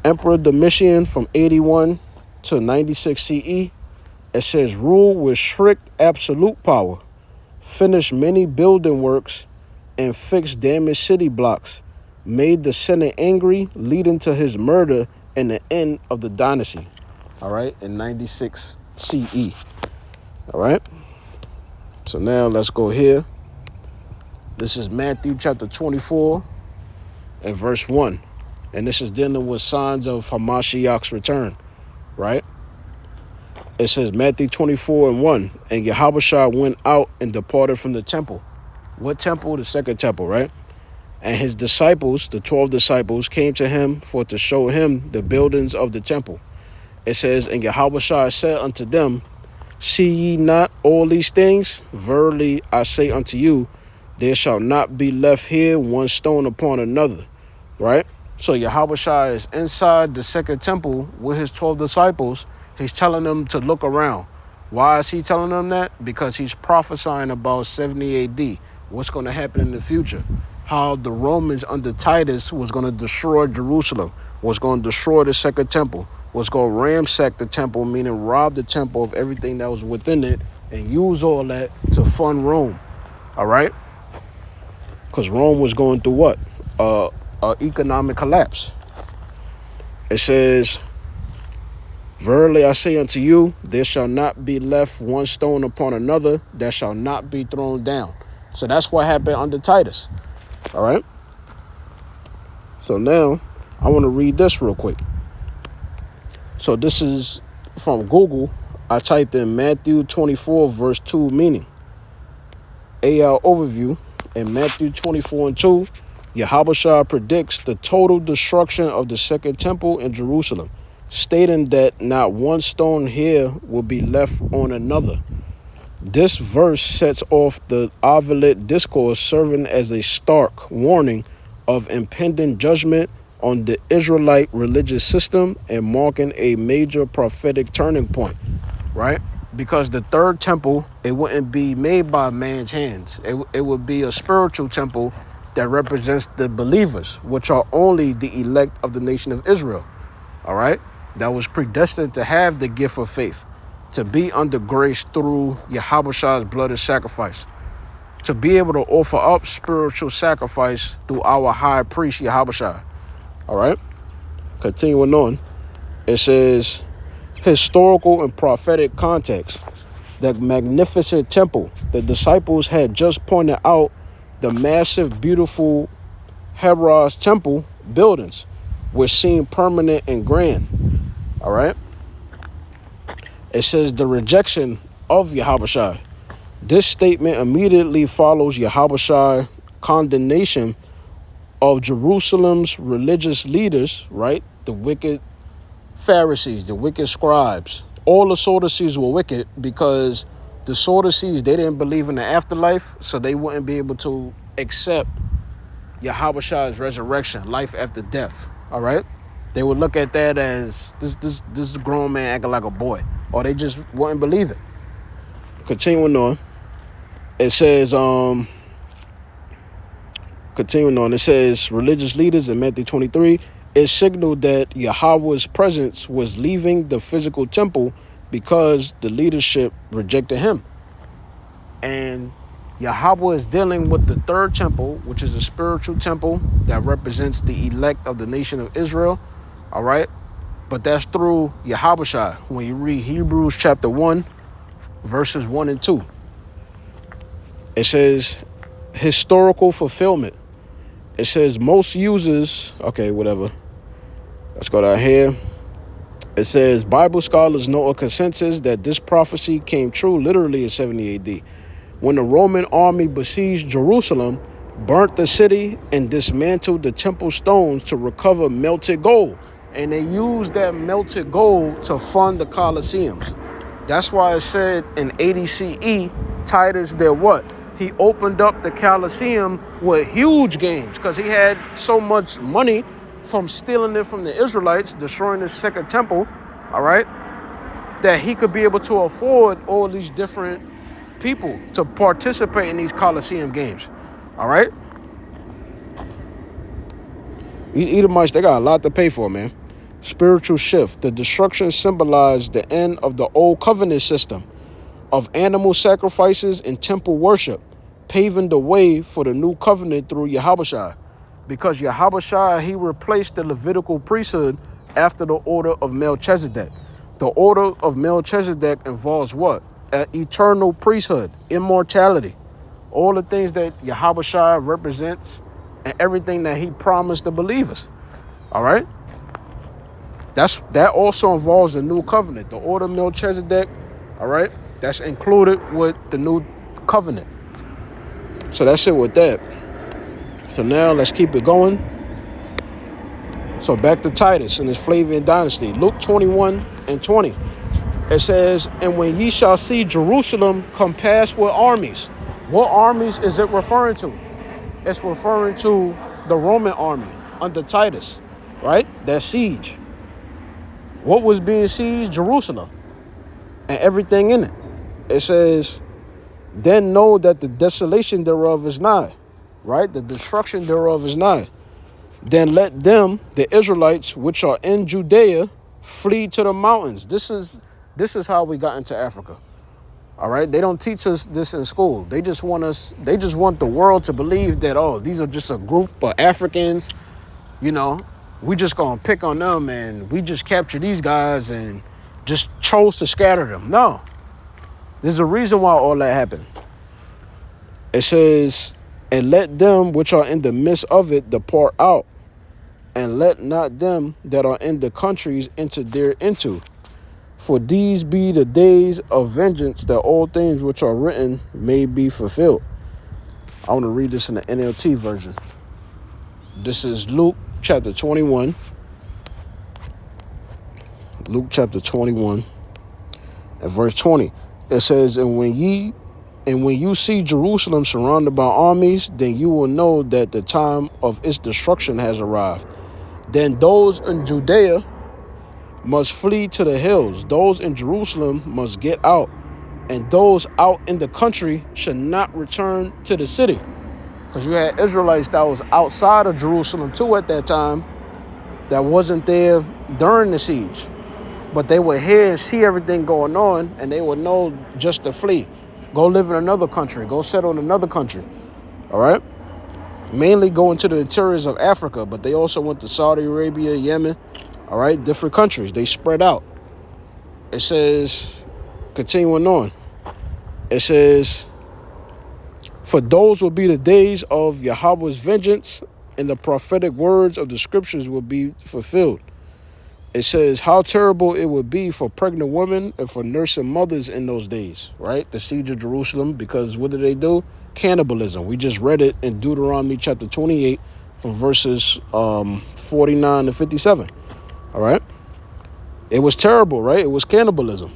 Emperor Domitian from 81 to 96 CE. It says rule with strict absolute power, finished many building works, and fixed damaged city blocks, made the Senate angry, leading to his murder and the end of the dynasty. All right, in 96 CE. All right. So now let's go here. This is Matthew chapter 24 and verse 1. And this is dealing with signs of Hamashiach's return. Right? It says Matthew 24 and 1. And Yahushua went out and departed from the temple. What temple? The second temple, right? And his disciples, the 12 disciples, came to him for to show him the buildings of the temple. It says, and Yahushua said unto them, see ye not all these things? Verily I say unto you, there shall not be left here one stone upon another. Right? So Yahushua is inside the second temple with his 12 disciples. He's telling them to look around. Why is he telling them that? Because he's prophesying about 70 AD. What's going to happen in the future. How the Romans under Titus was going to destroy Jerusalem. Was going to destroy the second temple. Was going to ransack the temple, meaning rob the temple of everything that was within it and use all that to fund Rome. All right? Because Rome was going through what? Economic collapse. It says, verily I say unto you, there shall not be left one stone upon another that shall not be thrown down. So that's what happened under Titus. All right. So now I want to read this real quick. So this is from Google. I typed in Matthew 24 verse 2 meaning. AL overview. In Matthew 24 and 2, Yahushua predicts the total destruction of the second temple in Jerusalem, stating that not one stone here will be left on another. This verse sets off the Olivet discourse, serving as a stark warning of impending judgment on the Israelite religious system and marking a major prophetic turning point, right? Because the third temple, it wouldn't be made by man's hands. It would be a spiritual temple that represents the believers, which are only the elect of the nation of Israel, all right? That was predestined to have the gift of faith, to be under grace through Yahushua's blood of sacrifice, to be able to offer up spiritual sacrifice through our high priest, Yahushua, all right? Continuing on, it says, historical and prophetic context. The magnificent temple the disciples had just pointed out, the massive, beautiful Herod's temple buildings were seen permanent and grand. All right. It says the rejection of Yahushua. This statement immediately follows Yahushua's condemnation of Jerusalem's religious leaders, right? The wicked Pharisees, the wicked scribes. All the Sadducees were wicked because the Sadducees, they didn't believe in the afterlife, so they wouldn't be able to accept Yahushua's resurrection, life after death. All right? They would look at that as this grown man acting like a boy, or they just wouldn't believe it. Continuing on, it says, it says religious leaders in Matthew 23, it signaled that Yahweh's presence was leaving the physical temple because the leadership rejected him. And Yahweh is dealing with the third temple, which is a spiritual temple that represents the elect of the nation of Israel. All right. But that's through Yahushua. When you read Hebrews chapter 1, verses 1 and 2, it says historical fulfillment. It says most users, okay, whatever. Let's go down here. It says Bible scholars know a consensus that this prophecy came true literally in 70 AD. When the Roman army besieged Jerusalem, burnt the city, and dismantled the temple stones to recover melted gold. And they used that melted gold to fund the Colosseums. That's why it said in 80 CE, Titus did what? He opened up the Colosseum with huge gains because he had so much money from stealing it from the Israelites, destroying the second temple, all right? that he could be able to afford all these different people to participate in these Coliseum games. All right? These Edomites, they got a lot to pay for, man. Spiritual shift. The destruction symbolized the end of the old covenant system of animal sacrifices and temple worship, paving the way for the new covenant through Yahushua. Because Yahushua, he replaced the Levitical priesthood after the order of Melchizedek. The order of Melchizedek involves what? An eternal priesthood, immortality, all the things that Yahushua represents and everything that he promised the believers. All right? That also involves the new covenant, the order of Melchizedek. All right? That's included with the new covenant. So that's it with that. So now let's keep it going. So back to Titus in his Flavian dynasty. Luke 21 and 20. It says, and when ye shall see Jerusalem compassed with armies. What armies is it referring to? It's referring to the Roman army under Titus, right? That siege. What was being sieged? Jerusalem and everything in it. It says, then know that the desolation thereof is nigh, right? The destruction thereof is nigh. Then let them, the Israelites, which are in Judea, flee to the mountains. This is how we got into Africa. All right? They don't teach us this in school. They just want the world to believe that, oh, these are just a group of Africans, you know, we just gonna pick on them and we just capture these guys and just chose to scatter them. No. There's a reason why all that happened. It says, and let them which are in the midst of it depart out, and let not them that are in the countries enter thereinto. For these be the days of vengeance, that all things which are written may be fulfilled. I want to read this in the NLT version. This is Luke chapter 21. Luke chapter 21 and verse 20. It says, and when you see Jerusalem surrounded by armies, then you will know that the time of its destruction has arrived. Then those in Judea must flee to the hills. Those in Jerusalem must get out. And those out in the country should not return to the city. Because you had Israelites that was outside of Jerusalem too at that time that wasn't there during the siege. But they would hear and see everything going on, and they would know just to flee. Go live in another country. Go settle in another country. All right? Mainly go into the interiors of Africa, but they also went to Saudi Arabia, Yemen. All right? Different countries. They spread out. It says, continuing on. It says, for those will be the days of Yahweh's vengeance, and the prophetic words of the scriptures will be fulfilled. It says how terrible it would be for pregnant women and for nursing mothers in those days, right? The siege of Jerusalem, because what did they do? Cannibalism. We just read it in Deuteronomy chapter 28 from verses 49 to 57, all right? It was terrible, right? It was cannibalism.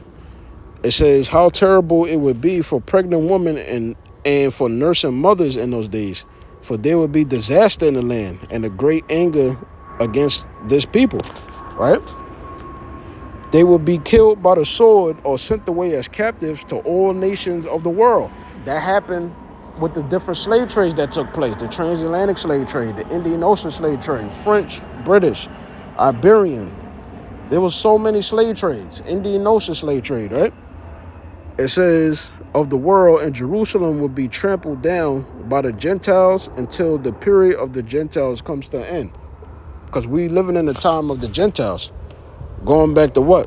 It says how terrible it would be for pregnant women and for nursing mothers in those days, for there would be disaster in the land and a great anger against this people. Right? They will be killed by the sword or sent away as captives to all nations of the world. That happened with the different slave trades that took place. The transatlantic slave trade, the Indian Ocean slave trade, French, British, Iberian. There was so many slave trades. Indian Ocean slave trade, right? It says of the world, and Jerusalem will be trampled down by the Gentiles until the period of the Gentiles comes to an end. Because we living in the time of the Gentiles. Going back to what?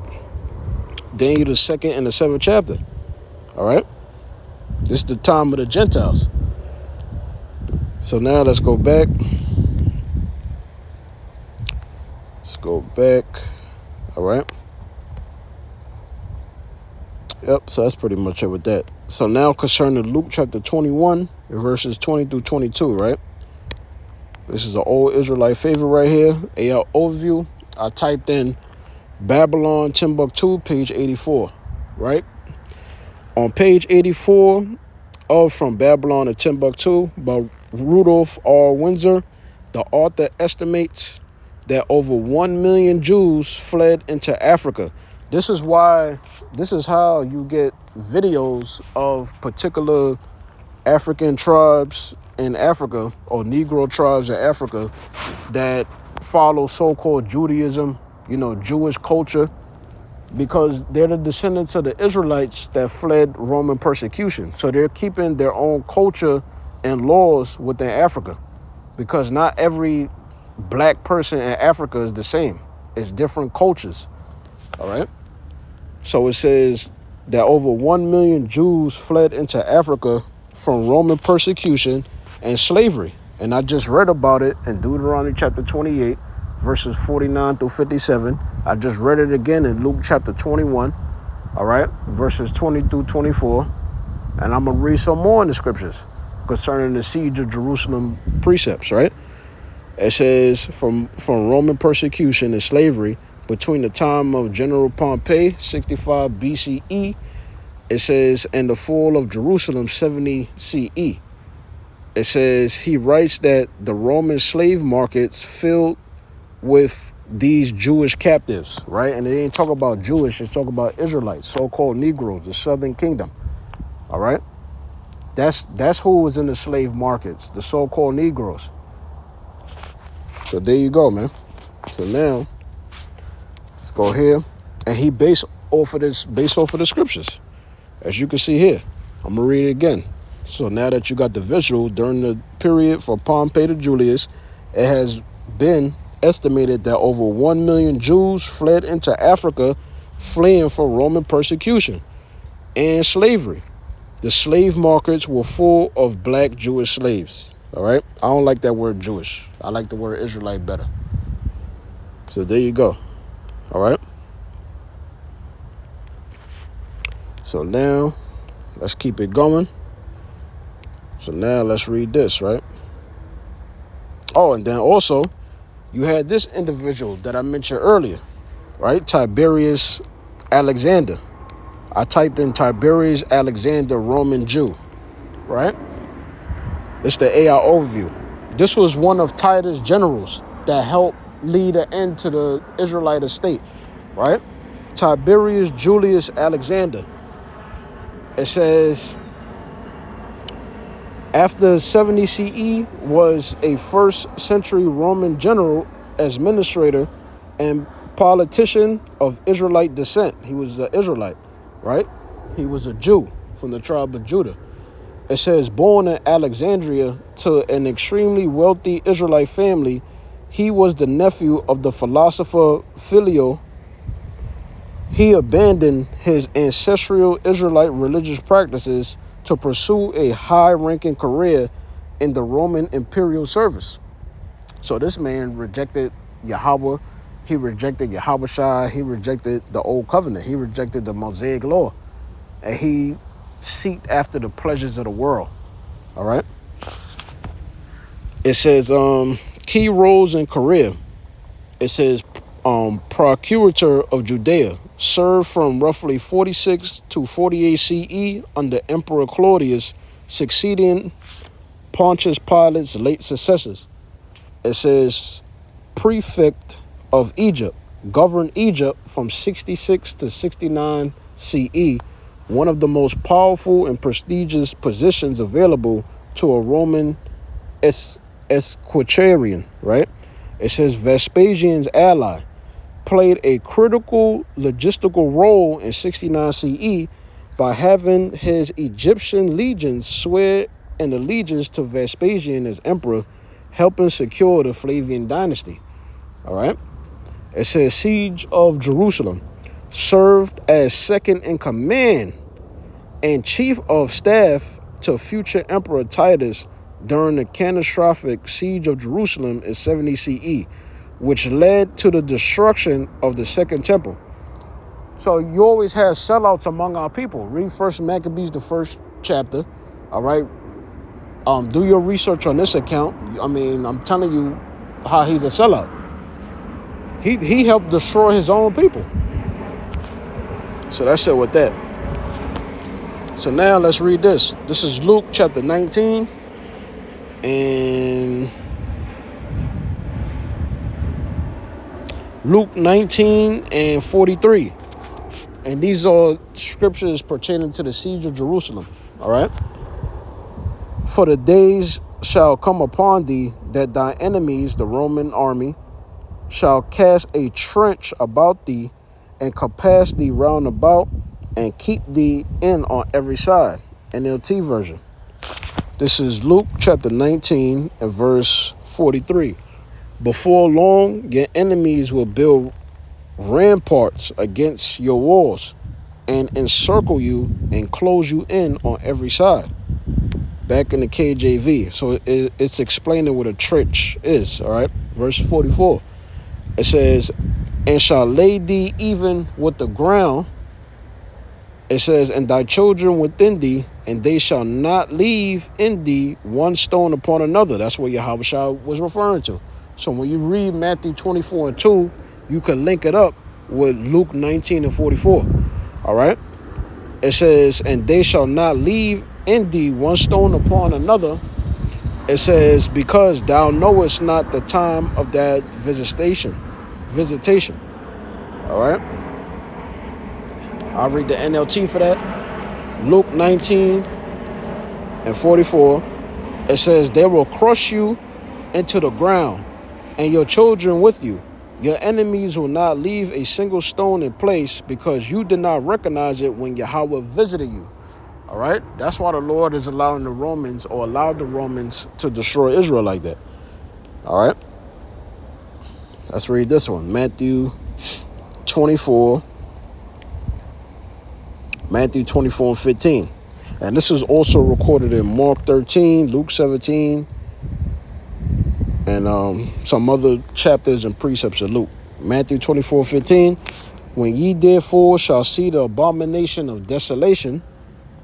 Daniel the 2nd and the 7th chapter. All right? This is the time of the Gentiles. So now let's go back. Let's go back. All right? Yep, so that's pretty much it with that. So now concerning Luke chapter 21, verses 20 through 22, right? This is an old Israelite favorite right here. AL overview. I typed in Babylon, Timbuktu, page 84, right? On page 84 of From Babylon to Timbuktu by Rudolph R. Windsor, the author estimates that over 1 million Jews fled into Africa This is how you get videos of particular African tribes in Africa, or Negro tribes in Africa, that follow so-called Judaism, Jewish culture, because they're the descendants of the Israelites that fled Roman persecution. So they're keeping their own culture and laws within Africa, because not every black person in Africa is the same. It's different cultures, all right? So it says that over 1 million Jews fled into Africa from Roman persecution and slavery. And I just read about it in Deuteronomy chapter 28, verses 49 through 57. I just read it again in Luke chapter 21, all right, verses 20 through 24. And I'm going to read some more in the scriptures concerning the siege of Jerusalem precepts, right? It says, from Roman persecution and slavery between the time of General Pompey, 65 BCE, it says, and the fall of Jerusalem, 70 CE. It says, he writes that the Roman slave markets filled with these Jewish captives, right? And they ain't talk about Jewish, it's talk about Israelites, so-called Negroes, the Southern Kingdom, all right? That's who was in the slave markets, the so-called Negroes. So there you go, man. So now, let's go here. And he based off of the scriptures. As you can see here. I'm going to read it again. So now that you got the visual, during the period from Pompey to Julius, it has been estimated that over 1 million Jews fled into Africa, fleeing from Roman persecution and slavery. The slave markets were full of black Jewish slaves. All right? I don't like that word Jewish. I like the word Israelite better. So there you go. All right? So now, let's keep it going. So now let's read this, right? Oh, and then also, you had this individual that I mentioned earlier, right? Tiberius Alexander. I typed in Tiberius Alexander, Roman Jew, right? It's the AI overview. This was one of Titus' generals that helped lead an end to the Israelite estate, right? Tiberius Julius Alexander. It says, after 70 CE was a first century Roman general, administrator, and politician of Israelite descent. He was an Israelite, right? He was a Jew from the tribe of Judah. It says, born in Alexandria to an extremely wealthy Israelite family, he was the nephew of the philosopher Philo. He abandoned his ancestral Israelite religious practices to pursue a high-ranking career in the Roman imperial service. So this man rejected Yahweh. He rejected Yahushua. He rejected the Old Covenant. He rejected the Mosaic Law. And he sought after the pleasures of the world. All right? It says, key roles in career. It says, procurator of Judea, served from roughly 46 to 48 CE under Emperor Claudius, succeeding Pontius Pilate's late successors. It says, prefect of Egypt, governed Egypt from 66 to 69 CE, one of the most powerful and prestigious positions available to a Roman equestrian, right? It says Vespasian's ally, played a critical logistical role in 69 CE by having his Egyptian legions swear an allegiance to Vespasian as emperor, helping secure the Flavian dynasty. All right? It says siege of Jerusalem, served as second in command and chief of staff to future Emperor Titus during the catastrophic siege of Jerusalem in 70 CE, which led to the destruction of the Second Temple. So you always have sellouts among our people. Read First Maccabees, the first chapter, all right? Do your research on this account. I mean, I'm telling you how he's a sellout. He helped destroy his own people. So that's it with that. So now let's read this. This is Luke chapter 19 and Luke 19 and 43. And these are scriptures pertaining to the siege of Jerusalem. All right. For the days shall come upon thee that thy enemies, the Roman army, shall cast a trench about thee and compass thee round about and keep thee in on every side. NLT version. This is Luke chapter 19 and verse 43. Before long, your enemies will build ramparts against your walls and encircle you and close you in on every side. Back in the KJV. So it's explaining what a trench is. All right. Verse 44. It says, and shall lay thee even with the ground. It says, and thy children within thee, and they shall not leave in thee one stone upon another. That's what Yahushua was referring to. So when you read Matthew 24 and 2, you can link it up with Luke 19 and 44. All right. It says, and they shall not leave in thee one stone upon another. It says, because thou knowest not the time of that visitation. All right. I'll read the NLT for that. Luke 19 and 44. It says, they will crush you into the ground and your children with you. Your enemies will not leave a single stone in place because you did not recognize it when Yahweh visited you. All right. That's why the Lord is allowing the Romans, or allowed the Romans, to destroy Israel like that. All right. Let's read this one. Matthew 24 and 15. And this is also recorded in Mark 13, Luke 17, and some other chapters and precepts of Luke. Matthew 24:15. When ye therefore shall see the abomination of desolation,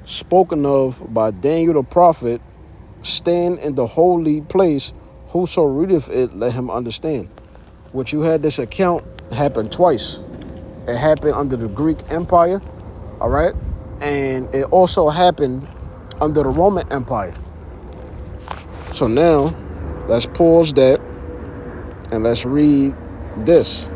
spoken of by Daniel the prophet, stand in the holy place, whoso readeth it, let him understand. Which you had this account happen twice. It happened under the Greek Empire, all right? And it also happened under the Roman Empire. So now, let's pause that and let's read this.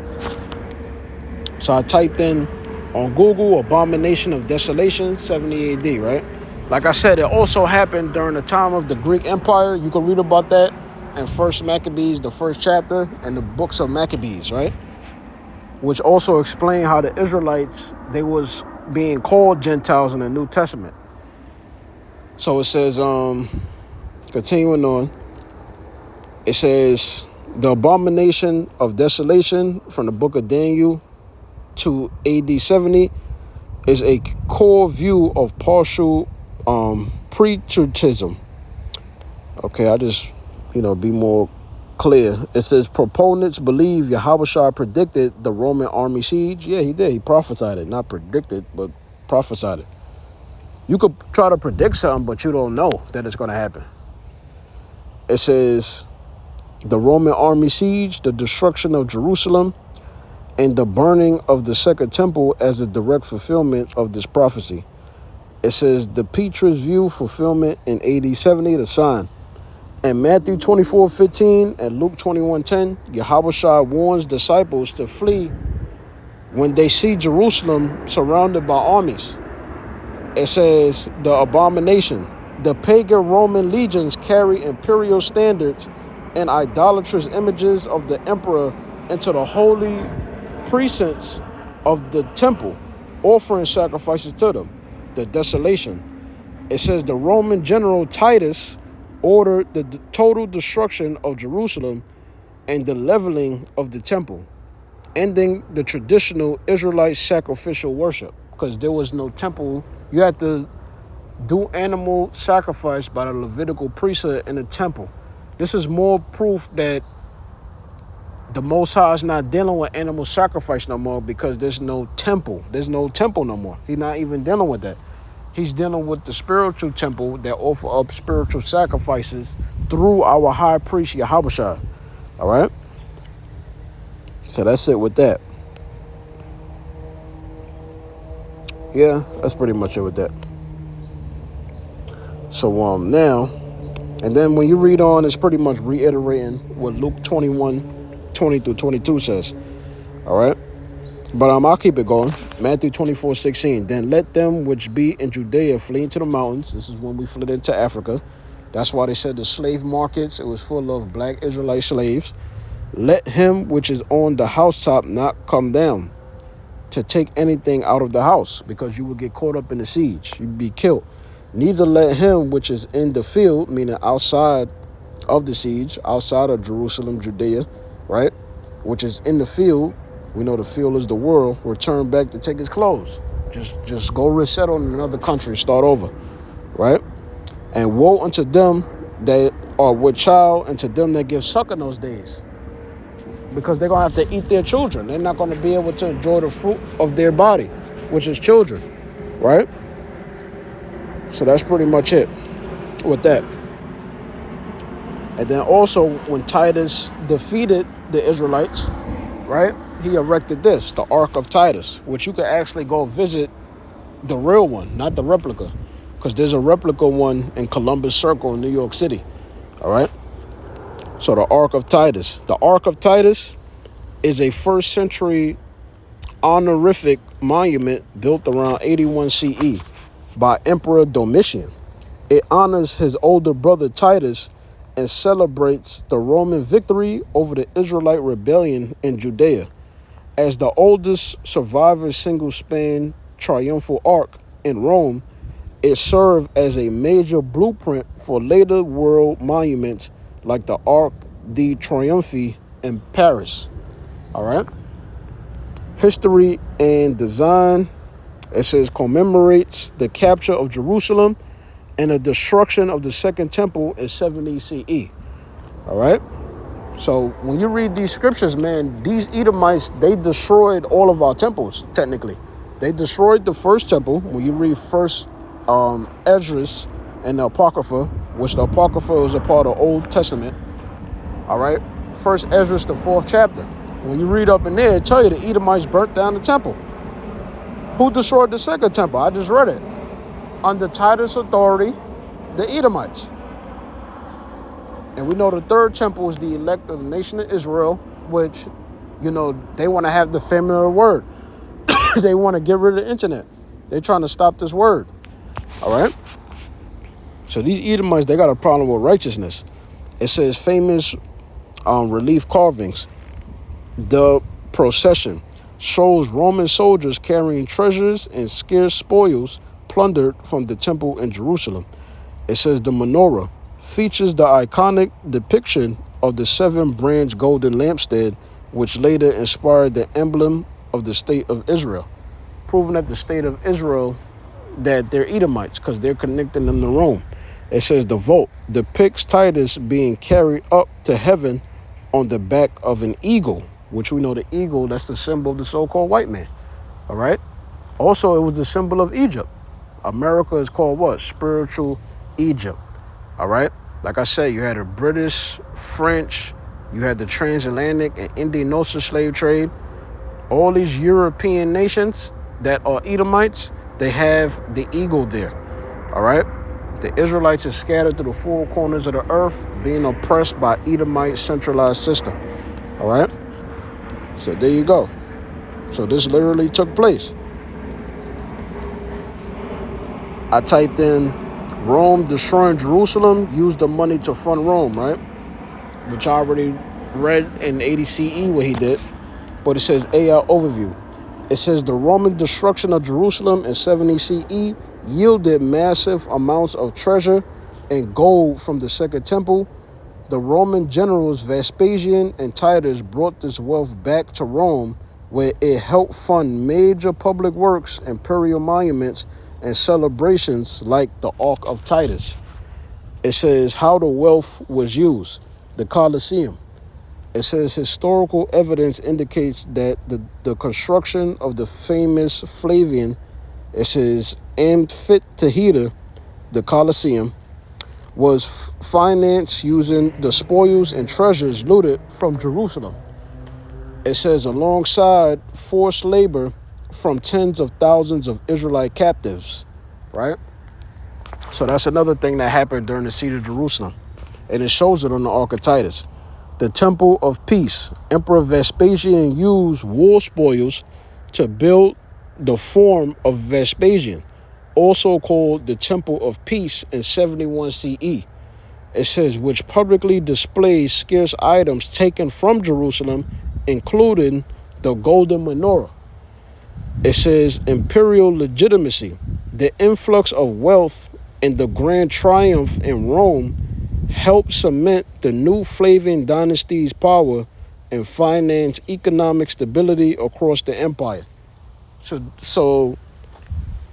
So I typed in on Google, abomination of desolation, 70 AD, right? Like I said, it also happened during the time of the Greek Empire. You can read about that in 1 Maccabees, the first chapter, and the books of Maccabees, right? Which also explain how the Israelites, they was being called Gentiles in the New Testament. So it says, continuing on, it says, the abomination of desolation from the book of Daniel to AD 70 is a core view of partial preterism. Okay, I just, be more clear. It says proponents believe Yahushua predicted the Roman army siege. Yeah, he did. He prophesied it. Not predicted, but prophesied it. You could try to predict something, but you don't know that it's going to happen. It says the Roman army siege, the destruction of Jerusalem, and the burning of the second temple as a direct fulfillment of this prophecy. It says the Petrus view fulfillment in AD 70, the sign. And Matthew 24:15 and Luke 21:10, Yahushua warns disciples to flee when they see Jerusalem surrounded by armies. It says the abomination. The pagan Roman legions carry imperial standards and idolatrous images of the emperor into the holy precincts of the temple, offering sacrifices to them. The desolation. It says the Roman general Titus ordered the total destruction of Jerusalem and the leveling of the temple, ending the traditional Israelite sacrificial worship, because there was no temple. You had to do animal sacrifice by the Levitical priesthood in the temple. This is more proof that the Most High is not dealing with animal sacrifice no more, because there's no temple. There's no temple no more. He's not even dealing with that. He's dealing with the spiritual temple that offer up spiritual sacrifices through our high priest, Yahushua. All right? So that's it with that. Yeah, that's pretty much it with that. So now, and then when you read on, it's pretty much reiterating what Luke 21:20 through 22 says. All right? But I'll keep it going. Matthew 24:16. Then let them which be in Judea flee into the mountains. This is when we fled into Africa. That's why they said the slave markets, it was full of black Israelite slaves. Let him which is on the housetop not come down to take anything out of the house, because you will get caught up in the siege. You'd be killed. Neither let him which is in the field, meaning outside of the siege, outside of Jerusalem, Judea, right, which is in the field, we know the field is the world, return back to take his clothes. Just go resettle in another country, start over, right? And woe unto them that are with child, and to them that give suck in those days, because they're going to have to eat their children. They're not going to be able to enjoy the fruit of their body, which is children, right? So that's pretty much it with that. And then also, when Titus defeated the Israelites, right, he erected this, the Ark of Titus, which you can actually go visit the real one, not the replica, because there's a replica one in Columbus Circle in New York City, all right? So the Ark of Titus. The Ark of Titus is a first century honorific monument built around 81 CE by Emperor Domitian. It honors his older brother Titus and celebrates the Roman victory over the Israelite rebellion in Judea. As the oldest surviving single-span triumphal ark in Rome, it served as a major blueprint for later world monuments like the Arc de Triomphe in Paris. All right. History and design. It says commemorates the capture of Jerusalem and the destruction of the Second Temple in 70 CE. All right. So when you read these scriptures, man, these Edomites, they destroyed all of our temples, technically. They destroyed the first temple. When you read first Esdras and the Apocrypha, which the Apocrypha was a part of the Old Testament. All right. First Esdras, the 4th chapter. When you read up in there, it tell you the Edomites burnt down the temple. Who destroyed the second temple? I just read it. Under Titus' authority, the Edomites. And we know the third temple is the elect of the nation of Israel, which, you know, they want to have the feminine word. They want to get rid of the internet. They're trying to stop this word. All right? So these Edomites, they got a problem with righteousness. It says famous relief carvings. The procession shows Roman soldiers carrying treasures and scarce spoils plundered from the temple in Jerusalem. It says the menorah features the iconic depiction of the 7-branch golden lampstand, which later inspired the emblem of the state of Israel, proving that the state of Israel, that they're Edomites because they're connecting them to Rome. It says the vault depicts Titus being carried up to heaven on the back of an eagle, which we know the eagle, that's the symbol of the so-called white man. All right. Also, it was the symbol of Egypt. America is called what? Spiritual Egypt. All right. Like I said, you had the British, French, you had the transatlantic and Indian Ocean slave trade. All these European nations that are Edomites, they have the eagle there. All right. The Israelites are scattered through the 4 corners of the earth, being oppressed by Edomite centralized system. All right. So there you go. So this literally took place. I typed in Rome destroying Jerusalem, used the money to fund Rome, right? Which I already read in 80 CE what he did. But it says AR overview. It says the Roman destruction of Jerusalem in 70 CE yielded massive amounts of treasure and gold from the Second Temple. The Roman generals Vespasian and Titus brought this wealth back to Rome, where it helped fund major public works, imperial monuments, and celebrations like the Ark of Titus. It says how the wealth was used. The Colosseum. It says historical evidence indicates that the construction of the famous Flavian, it says amphitheater, the Colosseum, was financed using the spoils and treasures looted from Jerusalem. It says alongside forced labor from tens of thousands of Israelite captives, right? So that's another thing that happened during the siege of Jerusalem. And it shows it on the Ark of Titus. The Temple of Peace. Emperor Vespasian used war spoils to build the Forum of Vespasian, also called the Temple of Peace, in 71 CE. It says, which publicly displays scarce items taken from Jerusalem, including the golden menorah. It says, imperial legitimacy, the influx of wealth and the grand triumph in Rome helped cement the new Flavian dynasty's power and finance economic stability across the empire. So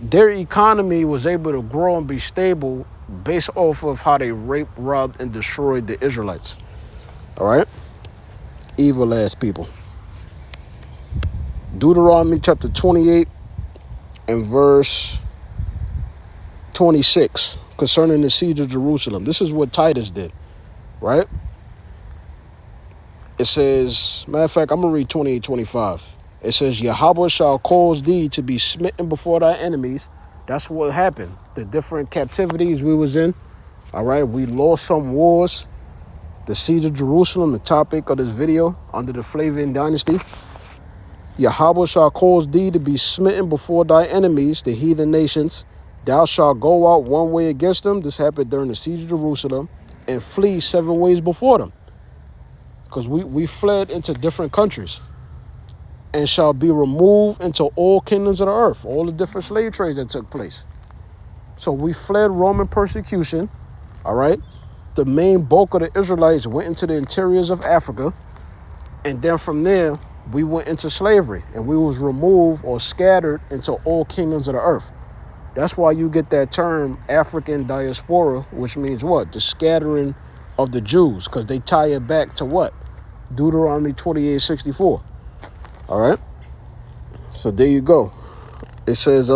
their economy was able to grow and be stable based off of how they raped, robbed, and destroyed the Israelites. All right? Evil ass people. Deuteronomy chapter 28 and verse 26 concerning the siege of Jerusalem. This is what Titus did, right? It says, matter of fact, I'm going to read 28-25. It says, Yahweh shall cause thee to be smitten before thy enemies. That's what happened. The different captivities we was in. All right, we lost some wars. The siege of Jerusalem, the topic of this video, under the Flavian dynasty. Yahweh shall cause thee to be smitten before thy enemies, the heathen nations. Thou shalt go out one way against them. This happened during the siege of Jerusalem. And flee 7 ways before them. Because we fled into different countries. And shall be removed into all kingdoms of the earth. All the different slave trades that took place. So we fled Roman persecution. All right. The main bulk of the Israelites went into the interiors of Africa. And then from there, we went into slavery. And we was removed or scattered into all kingdoms of the earth. That's why you get that term African diaspora, which means what? The scattering of the Jews, because they tie it back to what? Deuteronomy 28:64. All right. So there you go. It says,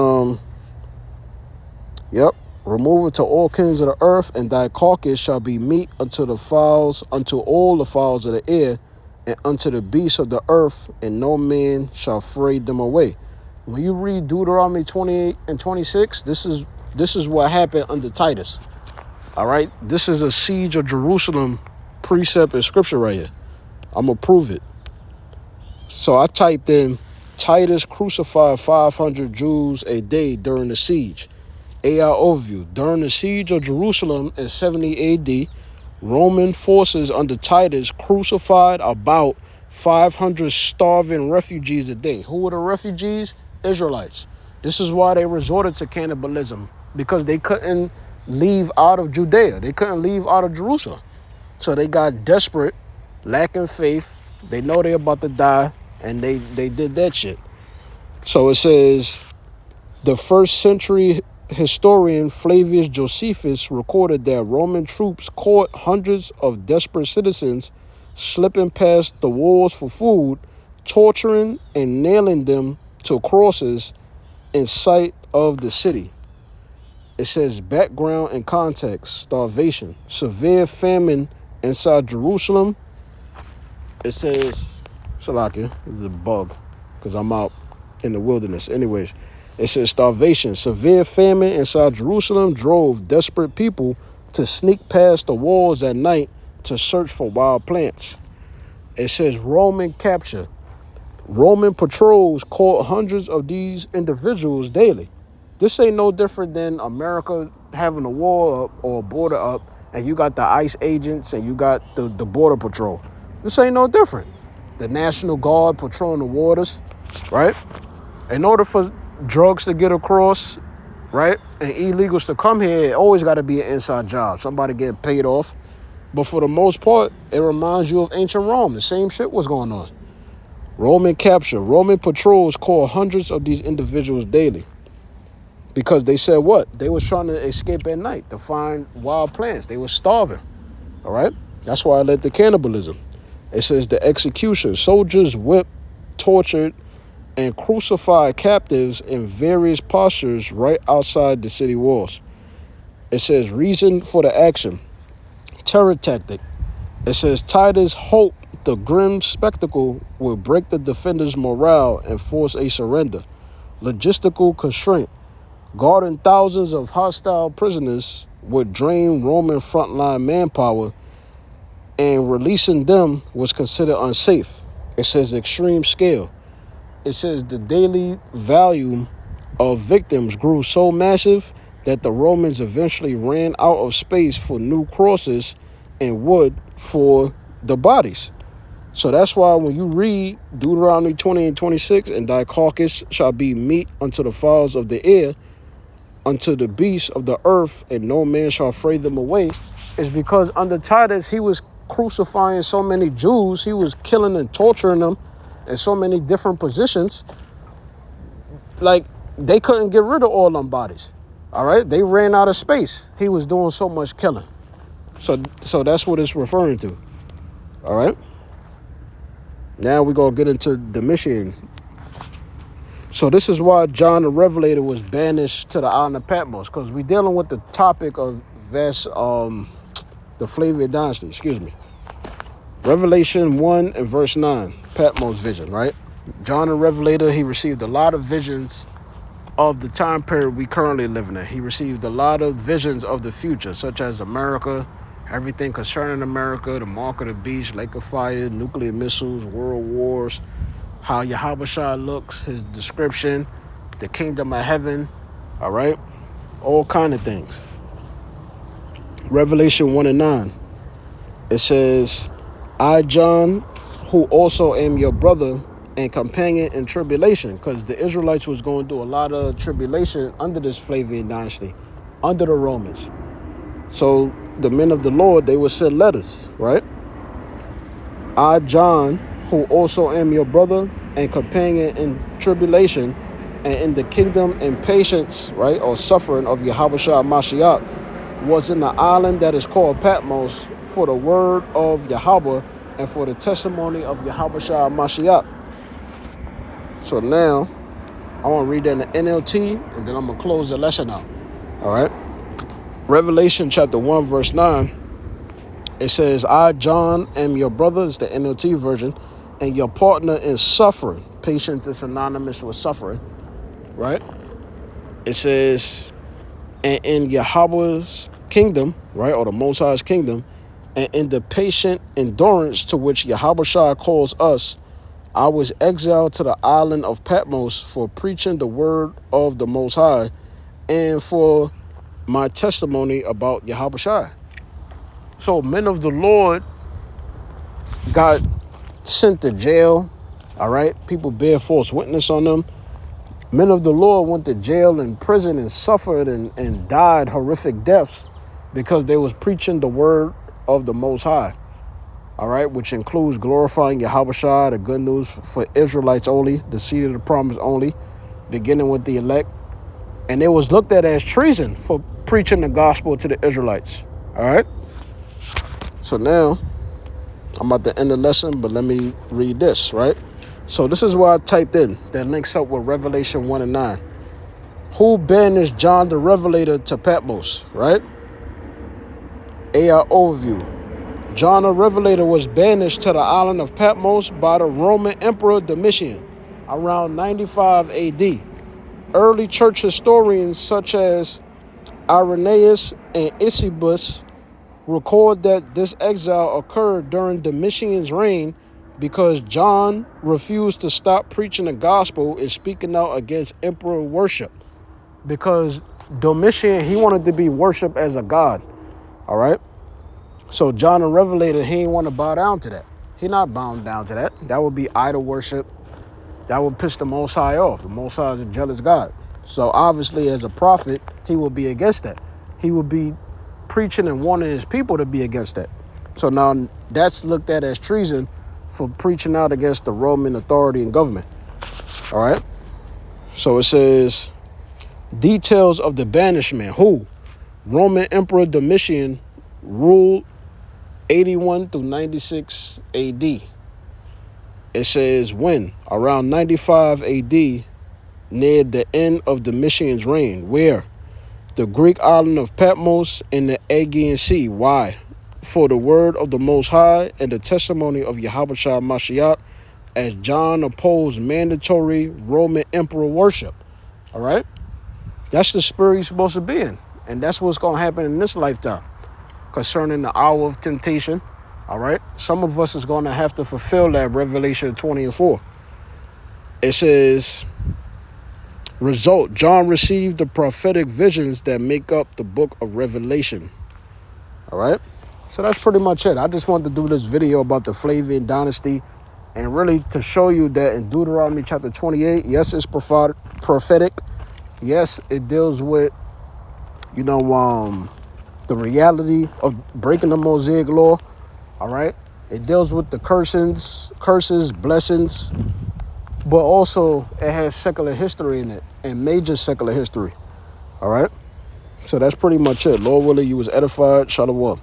yep. Remove it to all kings of the earth, and thy carcass shall be meat unto the fowls, unto all the fowls of the air, and unto the beasts of the earth, and no man shall fray them away. When you read Deuteronomy 28 and 26, this is what happened under Titus. All right. This is a siege of Jerusalem precept and scripture right here. I'm going to prove it. So I typed in Titus crucified 500 Jews a day during the siege. AI overview. During the siege of Jerusalem in 70 AD, Roman forces under Titus crucified about 500 starving refugees a day. Who were the refugees? Israelites. This is why they resorted to cannibalism, because they couldn't leave out of Judea. They couldn't leave out of Jerusalem. So they got desperate, lacking faith. They know they're about to die, and they did that shit. So it says, the first century historian Flavius Josephus recorded that Roman troops caught hundreds of desperate citizens slipping past the walls for food, torturing and nailing them to crosses in sight of the city. It says background and context: starvation, severe famine inside Jerusalem. It says, Salakia, this is a bug because I'm out in the wilderness. Anyways, it says starvation, severe famine inside Jerusalem drove desperate people to sneak past the walls at night to search for wild plants. It says Roman capture. Roman patrols caught hundreds of these individuals daily. This ain't no different than America having a wall up or a border up, and you got the ICE agents and you got the border patrol. This ain't no different. The National Guard patrolling the waters, right? In order for drugs to get across, right, and illegals to come here, it always got to be an inside job. Somebody get paid off. But for the most part, it reminds you of ancient Rome. The same shit was going on. Roman capture. Roman patrols caught hundreds of these individuals daily. Because they said what? They was trying to escape at night to find wild plants. They were starving. All right? That's why I led to cannibalism. It says the execution. Soldiers whipped, tortured, and crucified captives in various postures right outside the city walls. It says reason for the action. Terror tactic. It says Titus hoped the grim spectacle would break the defenders' morale and force a surrender. Logistical constraint. Guarding thousands of hostile prisoners would drain Roman frontline manpower, and releasing them was considered unsafe. It says extreme scale. it says the daily value of victims grew so massive that the Romans eventually ran out of space for new crosses and wood for the bodies. So that's why when you read Deuteronomy 20 and 26, and thy carcass shall be meat unto the fowls of the air, unto the beasts of the earth, and no man shall fray them away, is because under Titus, he was crucifying so many Jews, he was killing and torturing them in so many different positions. Like, they couldn't get rid of all them bodies. All right? They ran out of space. He was doing so much killing. So that's what it's referring to. All right? Now we're going to get into Domitian. So this is why John the Revelator was banished to the island of Patmos, because we're dealing with the topic of the Flavian Dynasty, excuse me. Revelation 1 and verse 9, Patmos vision, right? John the Revelator, he received a lot of visions of the time period we currently living in. He received a lot of visions of the future, such as America, everything concerning America, the mark of the beast, lake of fire, nuclear missiles, world wars, how Yahushua looks, his description, the kingdom of heaven, all right? All kind of things. Revelation 1 and 9, it says, I, John, who also am your brother and companion in tribulation, because the Israelites was going through a lot of tribulation under this Flavian dynasty, under the Romans. So the men of the Lord, they would send letters, right? I, John, who also am your brother and companion in tribulation and in the kingdom and patience, right, or suffering of Yahushua Mashiach, was in the island that is called Patmos for the word of Yahweh and for the testimony of Yahushua Mashiach. So now, I want to read that in the NLT, and then I'm going to close the lesson out. All right? Revelation chapter 1, verse 9, it says, I, John, am your brother, it's the NLT version, and your partner in suffering. Patience is synonymous with suffering, right? It says, and in Yahweh's kingdom, right, or the Most High's kingdom, and in the patient endurance to which Yahushua calls us, I was exiled to the island of Patmos for preaching the word of the Most High and for my testimony about Yahushua. So men of the Lord got sent to jail, all right? People bear false witness on them. Men of the Lord went to jail and prison and suffered and died horrific deaths because they was preaching the word of the Most High, all right? Which includes glorifying Yahushua, the good news for Israelites only, the seed of the promise only, beginning with the elect. And it was looked at as treason for preaching the gospel to the Israelites, all right? So now, I'm about to end the lesson, but let me read this, right? So this is what I typed in that links up with Revelation 1 and 9. Who banished John the Revelator to Patmos, right? AI overview. John the Revelator was banished to the island of Patmos by the Roman Emperor Domitian around 95 AD. Early church historians such as Irenaeus and Eusebius record that this exile occurred during Domitian's reign because John refused to stop preaching the gospel and speaking out against emperor worship. Because Domitian, he wanted to be worshipped as a god, all right? So John the Revelator, he didn't want to bow down to that. He not bound down to that. That would be idol worship. That would piss the Most High off. The Most High is a jealous God. So obviously as a prophet, he will be against that. He will be preaching and wanting his people to be against that. So now that's looked at as treason for preaching out against the Roman authority and government. All right. So it says, details of the banishment. Who? Roman Emperor Domitian ruled 81 through 96 AD. It says when? Around 95 AD, near the end of Domitian's reign. Where? The Greek island of Patmos in the Aegean Sea. Why? For the word of the Most High and the testimony of Yahushua Mashiach, as John opposed mandatory Roman emperor worship. All right? That's the spirit you're supposed to be in. And that's what's going to happen in this lifetime concerning the hour of temptation. All right? Some of us is going to have to fulfill that Revelation 20 and 4. It says, result, John received the prophetic visions that make up the book of Revelation. All right? So that's pretty much it. I just wanted to do this video about the Flavian dynasty and really to show you that in Deuteronomy chapter 28, yes, it's prophetic. Yes, it deals with, you know, the reality of breaking the Mosaic law. All right? It deals with the curses, blessings, but also it has secular history in it and major secular history. All right? So that's pretty much it. Lord willing, you was edified. Shalom.